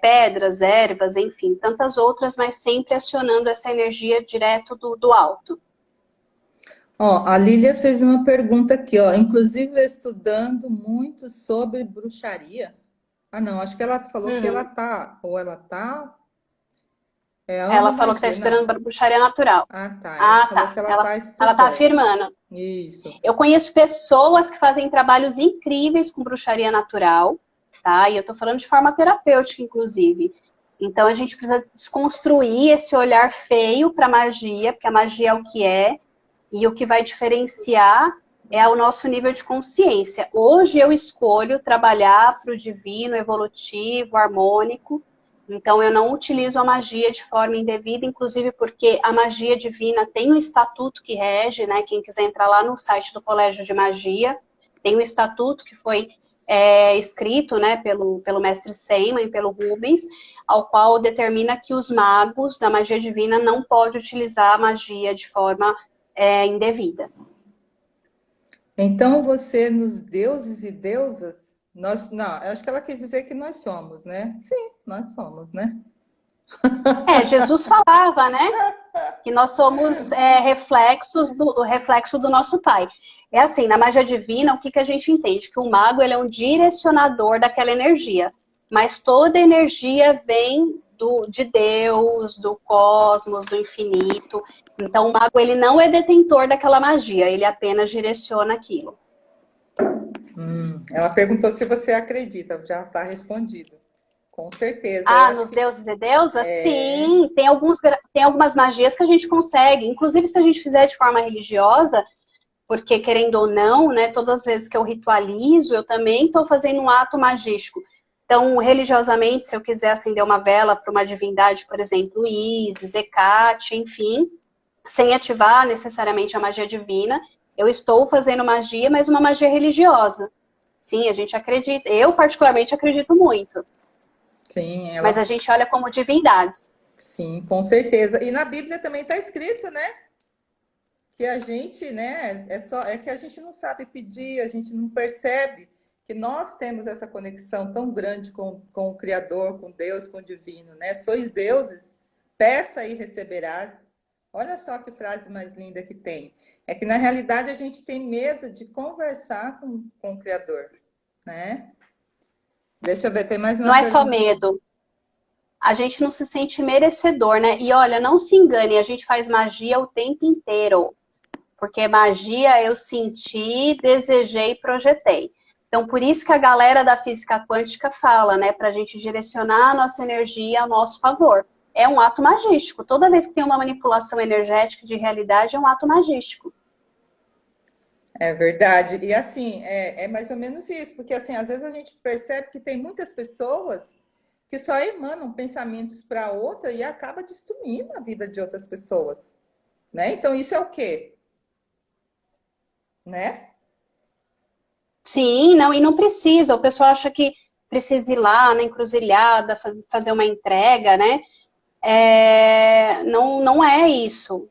pedras, ervas, enfim, tantas outras, mas sempre acionando essa energia direto do alto. Ó, a Lília fez uma pergunta aqui, ó, inclusive estudando muito sobre bruxaria. Ah, não, acho que ela falou que ela tá, ou ela tá... Ela falou que está estudando bruxaria natural. Ah, tá. Ela falou que ela tá estudando. Ela está afirmando. Isso. Eu conheço pessoas que fazem trabalhos incríveis com bruxaria natural, tá? E eu tô falando de forma terapêutica, inclusive. Então, a gente precisa desconstruir esse olhar feio para magia, porque a magia é o que é, e o que vai diferenciar é o nosso nível de consciência. Hoje eu escolho trabalhar para o divino, evolutivo, harmônico. Então eu não utilizo a magia de forma indevida, inclusive porque a magia divina tem um estatuto que rege, né? Quem quiser entrar lá no site do Colégio de Magia, tem um estatuto que foi escrito, né, pelo mestre Seymour e pelo Rubens, ao qual determina que os magos da magia divina não podem utilizar a magia de forma indevida. Então, você, nos deuses e deusas, não, eu acho que ela quis dizer que nós somos, né? Sim, nós somos, né? Jesus falava, né? Que nós somos reflexo do nosso Pai. É assim, na magia divina, o que a gente entende? Que o mago ele é um direcionador daquela energia. Mas toda energia vem de Deus, do cosmos, do infinito. Então, o mago ele não é detentor daquela magia, ele apenas direciona aquilo. Ela perguntou se você acredita, já está respondido. Com certeza. Nos deuses e deusas? Sim, tem algumas magias que a gente consegue. Inclusive, se a gente fizer de forma religiosa, porque, querendo ou não, né, todas as vezes que eu ritualizo, eu também estou fazendo um ato magístico. Então, religiosamente, se eu quiser acender uma vela para uma divindade, por exemplo, Isis, Hecate, enfim, sem ativar necessariamente a magia divina, eu estou fazendo magia, mas uma magia religiosa. Sim, a gente acredita. Eu, particularmente, acredito muito. Sim, mas a gente olha como divindades. Sim, com certeza. E na Bíblia também está escrito, né? Que a gente, né? É que a gente não sabe pedir, a gente não percebe que nós temos essa conexão tão grande com o Criador, com Deus, com o Divino, né? Sois deuses, peça e receberás. Olha só que frase mais linda que tem. É que na realidade a gente tem medo de conversar com o Criador, né? Deixa eu ver, tem mais uma Não pergunta. É só medo. A gente não se sente merecedor, né? E olha, não se engane, a gente faz magia o tempo inteiro. porque magia eu senti, desejei, projetei. Então, por isso que a galera da física quântica fala, né, para a gente direcionar a nossa energia a nosso favor. É um ato magístico. Toda vez que tem uma manipulação energética de realidade, é um ato magístico. É verdade. E assim, é mais ou menos isso, porque assim, às vezes a gente percebe que tem muitas pessoas que só emanam pensamentos para outra e acaba destruindo a vida de outras pessoas, né? Então isso é o quê? Né? Sim, não, e não precisa. O pessoal acha que precisa ir lá na encruzilhada, fazer uma entrega, né? Não, não é isso.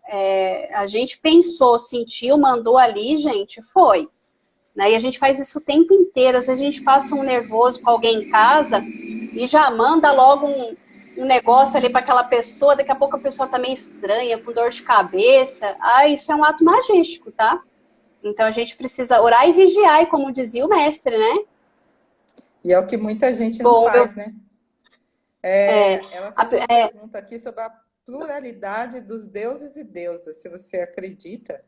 A gente pensou, sentiu, mandou ali, gente, foi. Né? E a gente faz isso o tempo inteiro. Às vezes a gente passa um nervoso com alguém em casa e já manda logo um negócio ali para aquela pessoa, daqui a pouco a pessoa tá meio estranha, com dor de cabeça. Ah, isso é um ato magístico, tá? Então a gente precisa orar e vigiar, e como dizia o mestre, né? E é o que muita gente não Bom, faz, né? Ela fez uma é, pergunta aqui sobre a pluralidade dos deuses e deusas, se você acredita.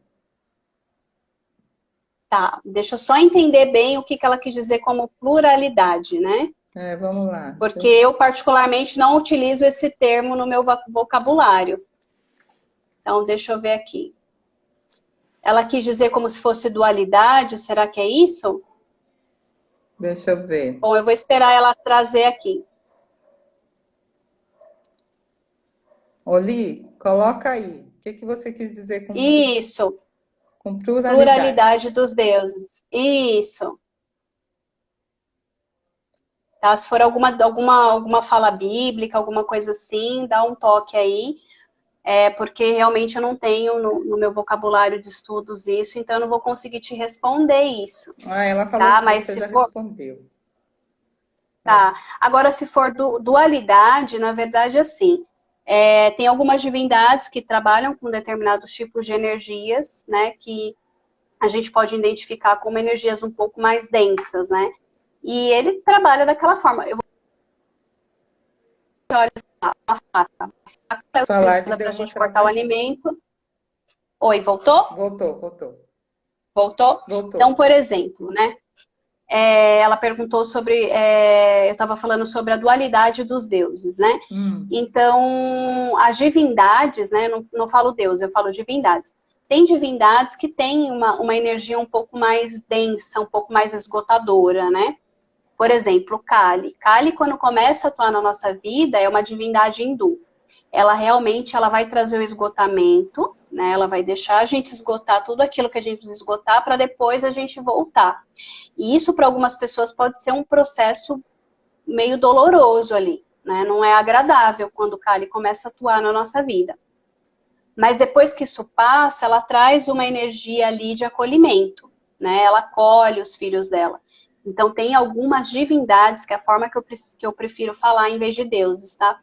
tá, deixa eu só entender bem o que ela quis dizer como pluralidade, né? Vamos lá. Porque eu particularmente não utilizo esse termo no meu vocabulário. Então, deixa eu ver aqui. Ela quis dizer como se fosse dualidade, será que é isso? Deixa eu ver. Bom, eu vou esperar ela trazer aqui. Oli, coloca aí. O que você quis dizer Isso, com pluralidade? pluralidade dos deuses. Isso. Tá? Se for alguma fala bíblica, alguma coisa assim, dá um toque aí. Porque realmente eu não tenho no meu vocabulário de estudos isso, então eu não vou conseguir te responder isso. Ela falou Tá? que Mas você se já for. respondeu. Tá. Agora, se for dualidade, na verdade, assim, tem algumas divindades que trabalham com determinados tipos de energias, né, que a gente pode identificar como energias um pouco mais densas, né? E ele trabalha daquela forma. Eu vou olhar a faca. A faca é Sua live usada para deu a uma gente cortar o travadinha. alimento. Oi, voltou? Voltou. Voltou? Voltou. Então, por exemplo, né? Ela perguntou sobre. Eu estava falando sobre a dualidade dos deuses, né? Então, as divindades, né? Não falo deus, eu falo divindades. Tem divindades que têm uma energia um pouco mais densa, um pouco mais esgotadora, né? Por exemplo, Kali. Kali, quando começa a atuar na nossa vida, é uma divindade hindu. Ela realmente vai trazer o esgotamento, né? Ela vai deixar a gente esgotar tudo aquilo que a gente precisa esgotar para depois a gente voltar. E isso para algumas pessoas pode ser um processo meio doloroso ali, né? Não é agradável quando o Kali começa a atuar na nossa vida. Mas depois que isso passa, ela traz uma energia ali de acolhimento, né? Ela acolhe os filhos dela. Então tem algumas divindades, que é a forma que eu prefiro falar em vez de deuses, tá?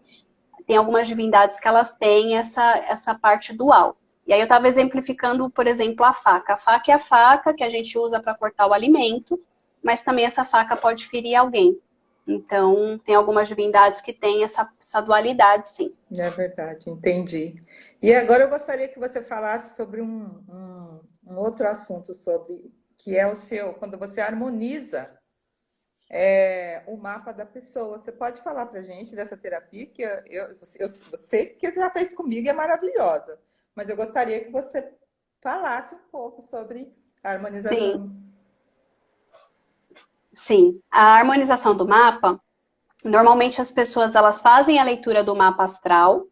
Tem algumas divindades que elas têm essa parte dual. E aí eu estava exemplificando, por exemplo, a faca. A faca é a faca que a gente usa para cortar o alimento, mas também essa faca pode ferir alguém. Então, tem algumas divindades que têm essa dualidade, sim. É verdade, entendi. E agora eu gostaria que você falasse sobre um outro assunto, sobre que é o seu, quando você harmoniza o mapa da pessoa. Você pode falar para a gente dessa terapia que eu sei que você já fez comigo e é maravilhosa, mas eu gostaria que você falasse um pouco sobre a harmonização. Sim. A harmonização do mapa, normalmente as pessoas elas fazem a leitura do mapa astral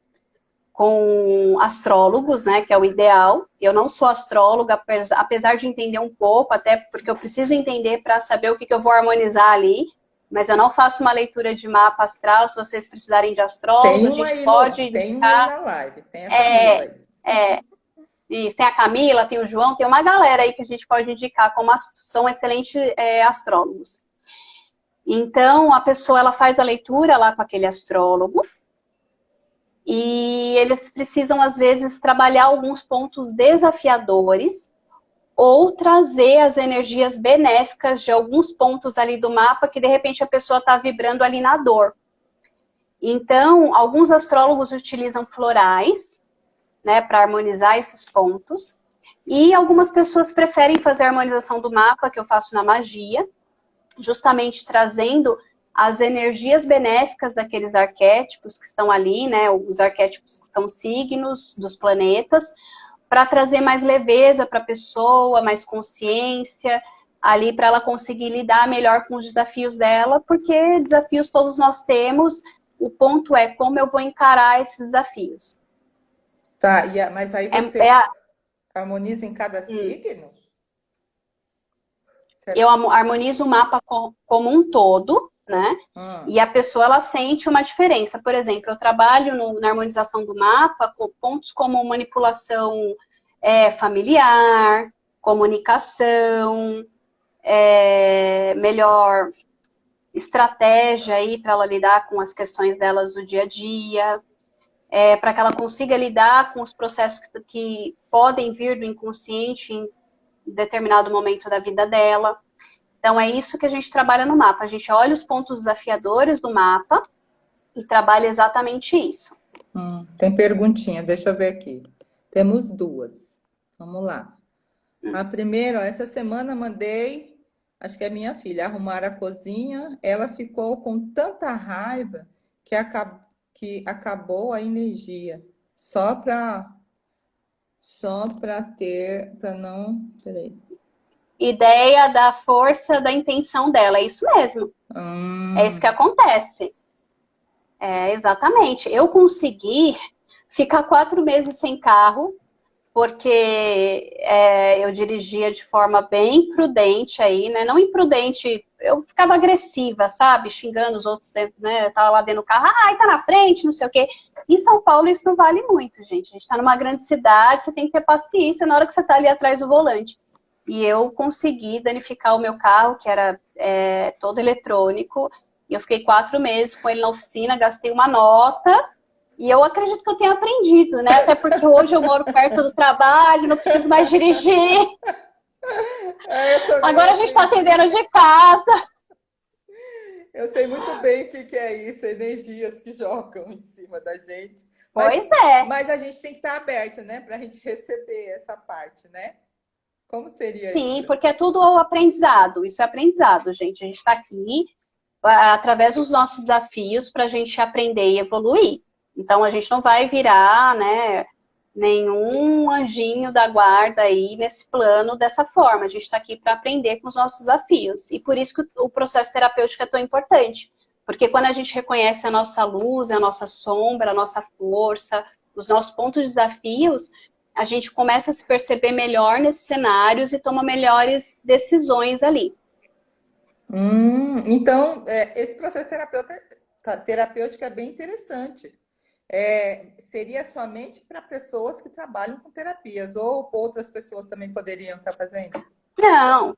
com astrólogos, né, que é o ideal. Eu não sou astróloga, apesar de entender um pouco, até porque eu preciso entender para saber o que eu vou harmonizar ali, mas eu não faço uma leitura de mapa astral. Se vocês precisarem de astrólogo, a gente pode indicar. Tem um aí na live, tem a Camila aí. Isso, tem a Camila, tem o João, tem uma galera aí que a gente pode indicar como são excelentes astrólogos. Então, a pessoa ela faz a leitura lá com aquele astrólogo, e eles precisam, às vezes, trabalhar alguns pontos desafiadores ou trazer as energias benéficas de alguns pontos ali do mapa que, de repente, a pessoa está vibrando ali na dor. Então, alguns astrólogos utilizam florais, né, para harmonizar esses pontos. E algumas pessoas preferem fazer a harmonização do mapa, que eu faço na magia, justamente trazendo as energias benéficas daqueles arquétipos que estão ali, né? Os arquétipos que são signos dos planetas, para trazer mais leveza para a pessoa, mais consciência, ali para ela conseguir lidar melhor com os desafios dela, porque desafios todos nós temos, o ponto é como eu vou encarar esses desafios. Tá, mas aí você harmoniza em cada signo? Eu harmonizo o mapa como um todo, né? E a pessoa, ela sente uma diferença. Por exemplo, eu trabalho na harmonização do mapa com pontos como manipulação familiar, comunicação, melhor estratégia aí para ela lidar com as questões delas do dia a dia, para que ela consiga lidar com os processos que podem vir do inconsciente em determinado momento da vida dela. Então, é isso que a gente trabalha no mapa. A gente olha os pontos desafiadores do mapa e trabalha exatamente isso. Tem perguntinha, deixa eu ver aqui. Temos duas. Vamos lá. A primeira, ó, essa semana mandei, acho que é minha filha, arrumar a cozinha. Ela ficou com tanta raiva que acabou a energia. Só para ter, para não, peraí. Ideia da força da intenção dela, é isso mesmo. É isso que acontece. Exatamente. Eu consegui ficar 4 meses sem carro, porque eu dirigia de forma bem prudente aí, né? Não imprudente, eu ficava agressiva, sabe? Xingando os outros, né? Eu tava lá dentro do carro, tá na frente, não sei o quê. Em São Paulo isso não vale muito, gente. A gente tá numa grande cidade, você tem que ter paciência na hora que você tá ali atrás do volante. E eu consegui danificar o meu carro, que era todo eletrônico, e eu fiquei 4 meses com ele na oficina, gastei uma nota. E eu acredito que eu tenho aprendido, né? Até porque hoje eu moro perto do trabalho, não preciso mais dirigir. Agora a gente está atendendo de casa. Eu sei muito bem o que é isso, energias que jogam em cima da gente. Pois é. Mas a gente tem que estar aberto, né? Para a gente receber essa parte, né? Como seria isso? Sim, porque é tudo aprendizado. Isso é aprendizado, gente. A gente está aqui através dos nossos desafios para a gente aprender e evoluir. Então, a gente não vai virar, né, nenhum anjinho da guarda aí nesse plano dessa forma. A gente está aqui para aprender com os nossos desafios. E por isso que o processo terapêutico é tão importante. Porque quando a gente reconhece a nossa luz, a nossa sombra, a nossa força, os nossos pontos de desafios, a gente começa a se perceber melhor nesses cenários e toma melhores decisões ali. Então, esse processo terapêutico é bem interessante. Seria somente para pessoas que trabalham com terapias, ou outras pessoas também poderiam estar fazendo? Não,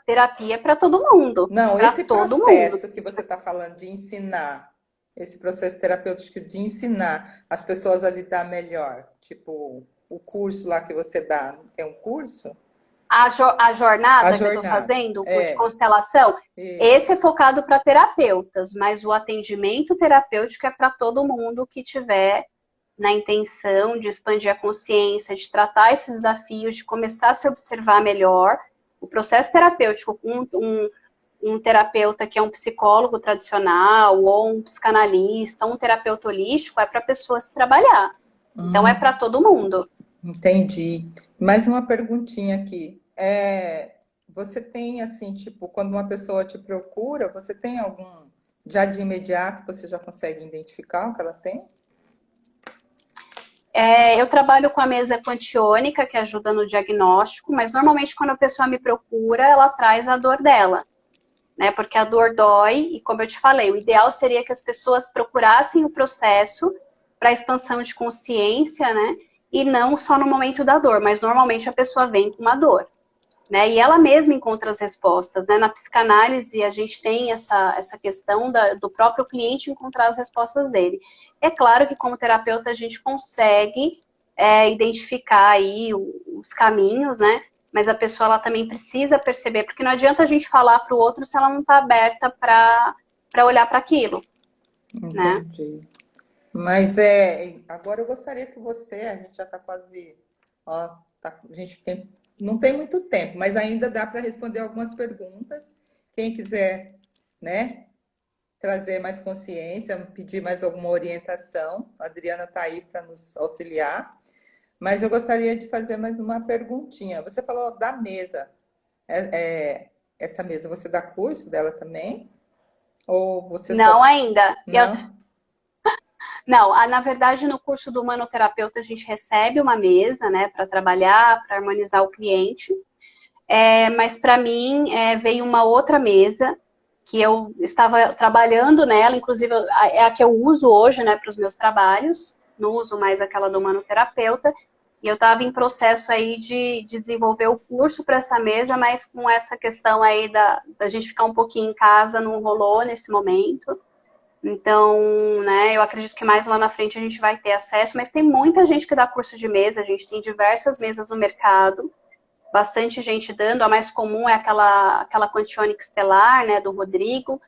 terapia é para todo mundo. Não, esse processo que você está falando de ensinar, esse processo terapêutico de ensinar as pessoas a lidar melhor, tipo o curso lá que você dá, é um curso? A jornada que eu estou fazendo, o curso de constelação, esse é focado para terapeutas, mas o atendimento terapêutico é para todo mundo que tiver na intenção de expandir a consciência, de tratar esses desafios, de começar a se observar melhor. O processo terapêutico com um terapeuta que é um psicólogo tradicional, ou um psicanalista, um terapeuta holístico, é para pessoas se trabalhar. Então, é para todo mundo. Entendi. Mais uma perguntinha aqui. Você tem, assim, tipo, quando uma pessoa te procura, você tem algum, já de imediato, você já consegue identificar o que ela tem? Eu trabalho com a mesa quantiônica, que ajuda no diagnóstico, mas normalmente quando a pessoa me procura, ela traz a dor dela, né? Porque a dor dói, e como eu te falei, o ideal seria que as pessoas procurassem o processo para expansão de consciência, né? E não só no momento da dor, mas normalmente a pessoa vem com uma dor, né? E ela mesma encontra as respostas, né? Na psicanálise a gente tem essa questão do próprio cliente encontrar as respostas dele. É claro que como terapeuta a gente consegue identificar aí os caminhos, né? Mas a pessoa ela também precisa perceber, porque não adianta a gente falar para o outro se ela não está aberta para olhar para aquilo. Entendi. Né? Mas agora eu gostaria que você, a gente já está quase, ó, a gente não tem muito tempo, mas ainda dá para responder algumas perguntas. Quem quiser, né, trazer mais consciência, pedir mais alguma orientação, a Adriana está aí para nos auxiliar. Mas eu gostaria de fazer mais uma perguntinha. Você falou da mesa. Essa mesa, você dá curso dela também? Ou você só... Não ainda. Não? Não, na verdade, no curso do manoterapeuta, a gente recebe uma mesa, né, para trabalhar, para harmonizar o cliente. Mas para mim, veio uma outra mesa, que eu estava trabalhando nela, inclusive é a que eu uso hoje, né, para os meus trabalhos. Não uso mais aquela do manoterapeuta. E eu estava em processo aí de desenvolver o curso para essa mesa, mas com essa questão aí da gente ficar um pouquinho em casa, não rolou nesse momento. Então, né, eu acredito que mais lá na frente a gente vai ter acesso, mas tem muita gente que dá curso de mesa, a gente tem diversas mesas no mercado, bastante gente dando, a mais comum é aquela Quantionic Estelar, né, do Rodrigo,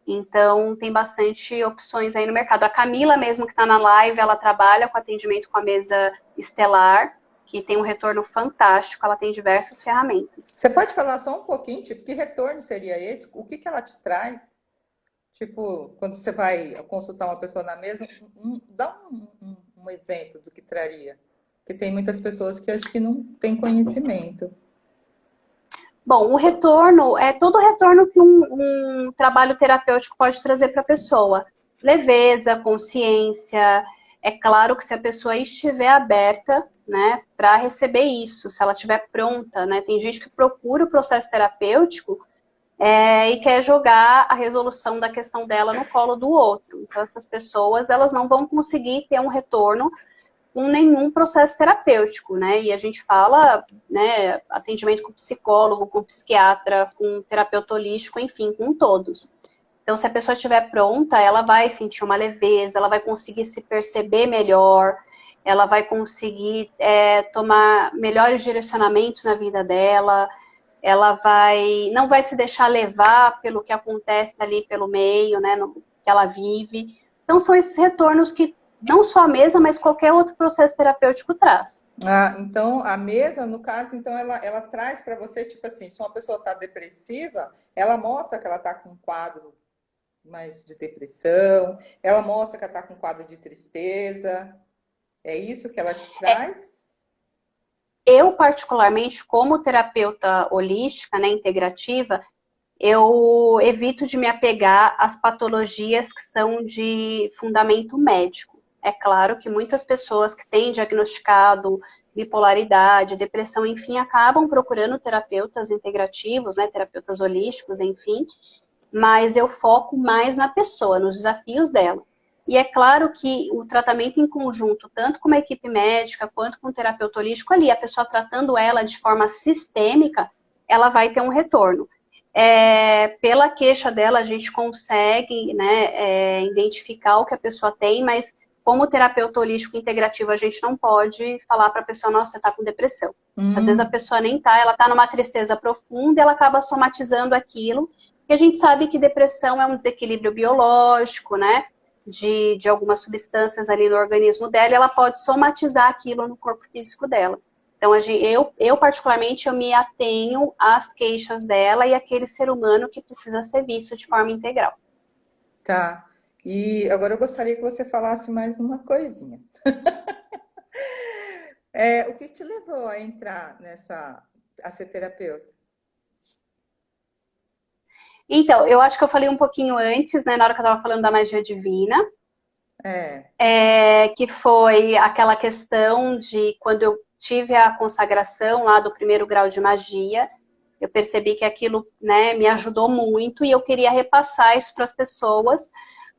então tem bastante opções aí no mercado. A Camila mesmo que está na live, ela trabalha com atendimento com a mesa Estelar, que tem um retorno fantástico, ela tem diversas ferramentas. Você pode falar só um pouquinho, tipo, que retorno seria esse? O que ela te traz? Tipo, quando você vai consultar uma pessoa na mesa, dá um exemplo do que traria. Porque tem muitas pessoas que acho que não têm conhecimento. Bom, o retorno é todo o retorno que um trabalho terapêutico pode trazer para a pessoa. Leveza, consciência. É claro que se a pessoa estiver aberta, né, para receber isso, se ela estiver pronta, né? Tem gente que procura o processo terapêutico e quer jogar a resolução da questão dela no colo do outro. Então, essas pessoas, elas não vão conseguir ter um retorno com nenhum processo terapêutico, né? E a gente fala, né, atendimento com psicólogo, com psiquiatra, com terapeuta holístico, enfim, com todos. Então, se a pessoa estiver pronta, ela vai sentir uma leveza, ela vai conseguir se perceber melhor, ela vai conseguir tomar melhores direcionamentos na vida dela, ela não vai se deixar levar pelo que acontece ali pelo meio, né, no que ela vive. Então, são esses retornos que não só a mesa, mas qualquer outro processo terapêutico traz. Ah, então a mesa, no caso, então ela traz para você, tipo assim, se uma pessoa está depressiva, ela mostra que ela está com um quadro mais de depressão, ela mostra que ela está com um quadro de tristeza. É isso que ela te traz? Eu, particularmente, como terapeuta holística, né, integrativa, eu evito de me apegar às patologias que são de fundamento médico. É claro que muitas pessoas que têm diagnosticado bipolaridade, depressão, enfim, acabam procurando terapeutas integrativos, né, terapeutas holísticos, enfim, mas eu foco mais na pessoa, nos desafios dela. E é claro que o tratamento em conjunto, tanto com uma equipe médica quanto com o terapeuta holístico ali, a pessoa tratando ela de forma sistêmica, ela vai ter um retorno. Pela queixa dela, a gente consegue, né, identificar o que a pessoa tem, mas como terapeuta holístico integrativo, a gente não pode falar para a pessoa, nossa, você está com depressão. Às vezes a pessoa nem está, ela está numa tristeza profunda e ela acaba somatizando aquilo, e a gente sabe que depressão é um desequilíbrio biológico, né, de algumas substâncias ali no organismo dela, e ela pode somatizar aquilo no corpo físico dela. Então, eu particularmente, eu me atenho às queixas dela e àquele ser humano que precisa ser visto de forma integral. Tá. E agora eu gostaria que você falasse mais uma coisinha. O que te levou a entrar a ser terapeuta? Então, eu acho que eu falei um pouquinho antes, né, na hora que eu estava falando da magia divina, que foi aquela questão de quando eu tive a consagração lá do 1º grau de magia, eu percebi que aquilo, né, me ajudou muito e eu queria repassar isso para as pessoas,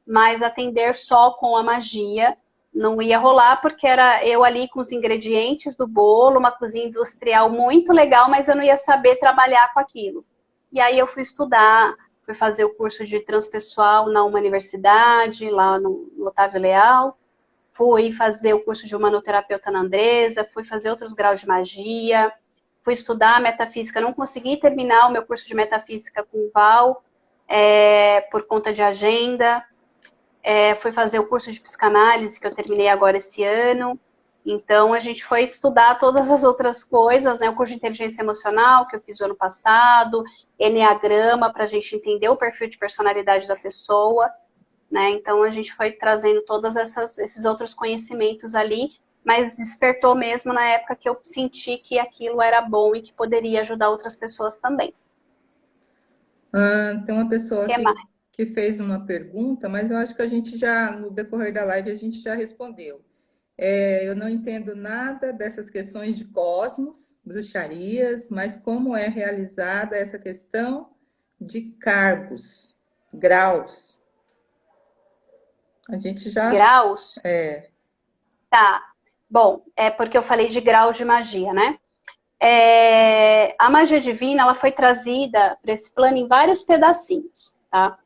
mas atender só com a magia não ia rolar, porque era eu ali com os ingredientes do bolo, uma cozinha industrial muito legal, mas eu não ia saber trabalhar com aquilo. E aí eu fui estudar, fui fazer o curso de transpessoal na uma universidade, lá no Otávio Leal, fui fazer o curso de humanoterapeuta na Andresa, fui fazer outros graus de magia, fui estudar metafísica, não consegui terminar o meu curso de metafísica com o Val, por conta de agenda, fui fazer o curso de psicanálise, que eu terminei agora esse ano, Então, a gente foi estudar todas as outras coisas, né? O curso de inteligência emocional, que eu fiz o ano passado, Enneagrama, para a gente entender o perfil de personalidade da pessoa, né? Então, a gente foi trazendo todos esses outros conhecimentos ali, mas despertou mesmo na época que eu senti que aquilo era bom e que poderia ajudar outras pessoas também. Tem uma pessoa Que mais? que fez uma pergunta, mas eu acho que a gente já, no decorrer da live, a gente já respondeu. Eu não entendo nada dessas questões de cosmos, bruxarias, mas como é realizada essa questão de cargos, graus? A gente já. Graus? É. Tá. Bom, é porque eu falei de graus de magia, né? A magia divina, ela foi trazida para esse plano em vários pedacinhos, tá?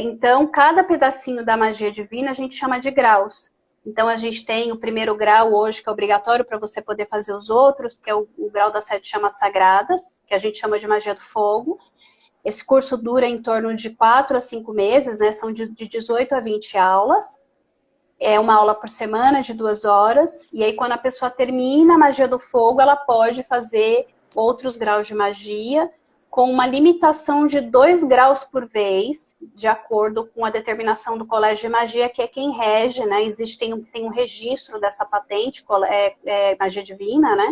Então, cada pedacinho da magia divina a gente chama de graus. Então, a gente tem o primeiro grau hoje, que é obrigatório para você poder fazer os outros, que é o grau das 7 chamas sagradas, que a gente chama de magia do fogo. Esse curso dura em torno de 4 a 5 meses, né? São de 18 a 20 aulas. É uma aula por semana de 2 horas. E aí, quando a pessoa termina a magia do fogo, ela pode fazer outros graus de magia, com uma limitação de 2 graus por vez, de acordo com a determinação do Colégio de Magia, que é quem rege, né? Tem um registro dessa patente, Magia Divina, né?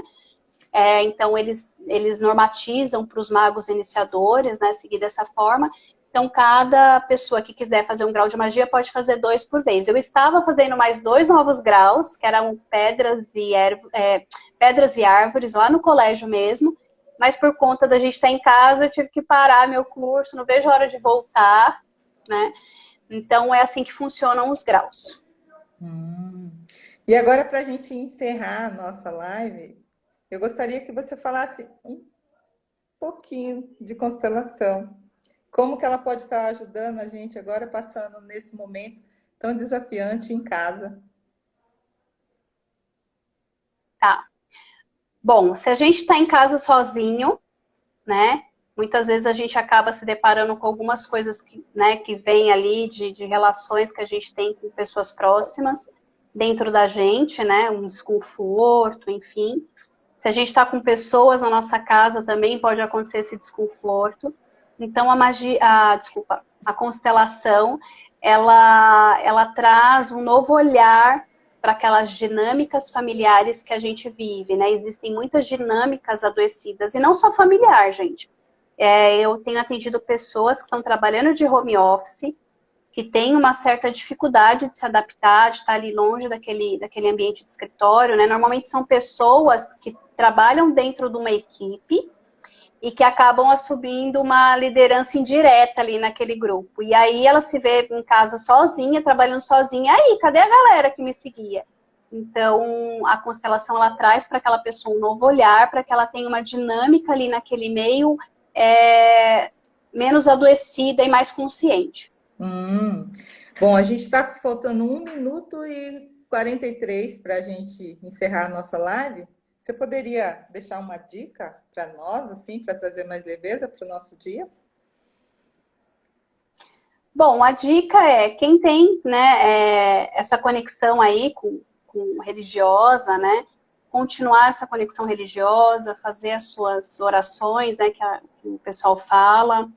Então, eles normatizam para os magos iniciadores, né? Seguir dessa forma. Então, cada pessoa que quiser fazer um grau de magia pode fazer 2 por vez. Eu estava fazendo mais 2 novos graus, que eram pedras e árvores, lá no colégio mesmo. Mas por conta da gente estar em casa, eu tive que parar meu curso, não vejo a hora de voltar, né? Então, é assim que funcionam os graus. E agora, para a gente encerrar a nossa live, eu gostaria que você falasse um pouquinho de constelação. Como que ela pode estar ajudando a gente agora, passando nesse momento tão desafiante em casa? Tá. Bom, se a gente está em casa sozinho, né? Muitas vezes a gente acaba se deparando com algumas coisas que vêm ali de relações que a gente tem com pessoas próximas dentro da gente, né? Um desconforto, enfim. Se a gente está com pessoas na nossa casa, também pode acontecer esse desconforto. Então, a constelação, ela traz um novo olhar para aquelas dinâmicas familiares que a gente vive, né? Existem muitas dinâmicas adoecidas, e não só familiar, gente. Eu tenho atendido pessoas que estão trabalhando de home office, que têm uma certa dificuldade de se adaptar, de estar ali longe daquele ambiente de escritório, né? Normalmente são pessoas que trabalham dentro de uma equipe e que acabam assumindo uma liderança indireta ali naquele grupo. E aí ela se vê em casa sozinha, trabalhando sozinha. Aí, cadê a galera que me seguia? Então, a constelação, ela traz para aquela pessoa um novo olhar, para que ela tenha uma dinâmica ali naquele meio menos adoecida e mais consciente. Bom, a gente está faltando 1 minuto e 43 para a gente encerrar a nossa live. Você poderia deixar uma dica para nós, assim, para trazer mais leveza para o nosso dia? Bom, a dica é, quem tem, né, essa conexão aí com religiosa, né, continuar essa conexão religiosa, fazer as suas orações, né, que o pessoal fala.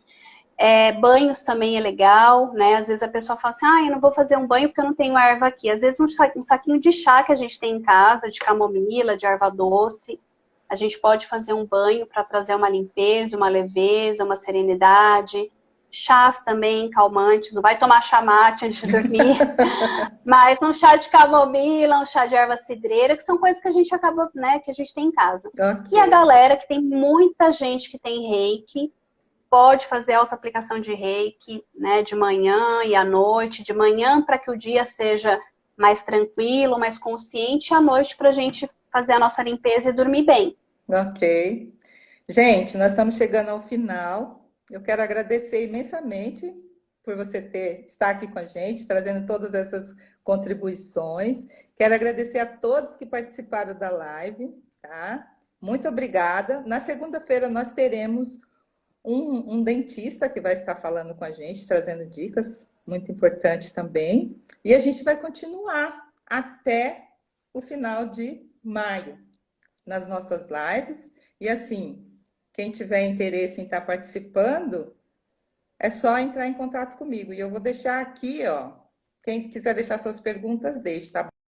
Banhos também é legal, né? Às vezes a pessoa fala assim, eu não vou fazer um banho porque eu não tenho erva aqui. Às vezes um saquinho de chá que a gente tem em casa, de camomila, de erva doce, a gente pode fazer um banho para trazer uma limpeza, uma leveza, uma serenidade. Chás também, calmantes, não vai tomar chá mate antes de dormir, mas um chá de camomila, um chá de erva cidreira, que são coisas que a gente acaba, né, que a gente tem em casa. Ok. E a galera, que tem muita gente que tem reiki, pode fazer auto-aplicação de reiki, né, de manhã e à noite. De manhã para que o dia seja mais tranquilo, mais consciente, e à noite para a gente fazer a nossa limpeza e dormir bem. Ok. Gente, nós estamos chegando ao final. Eu quero agradecer imensamente por você estar aqui com a gente, trazendo todas essas contribuições. Quero agradecer a todos que participaram da live, tá? Muito obrigada. Na segunda-feira nós teremos um dentista que vai estar falando com a gente, trazendo dicas muito importantes também. E a gente vai continuar até o final de maio, nas nossas lives. E assim, quem tiver interesse em estar participando, é só entrar em contato comigo. E eu vou deixar aqui, ó. Quem quiser deixar suas perguntas, deixe, tá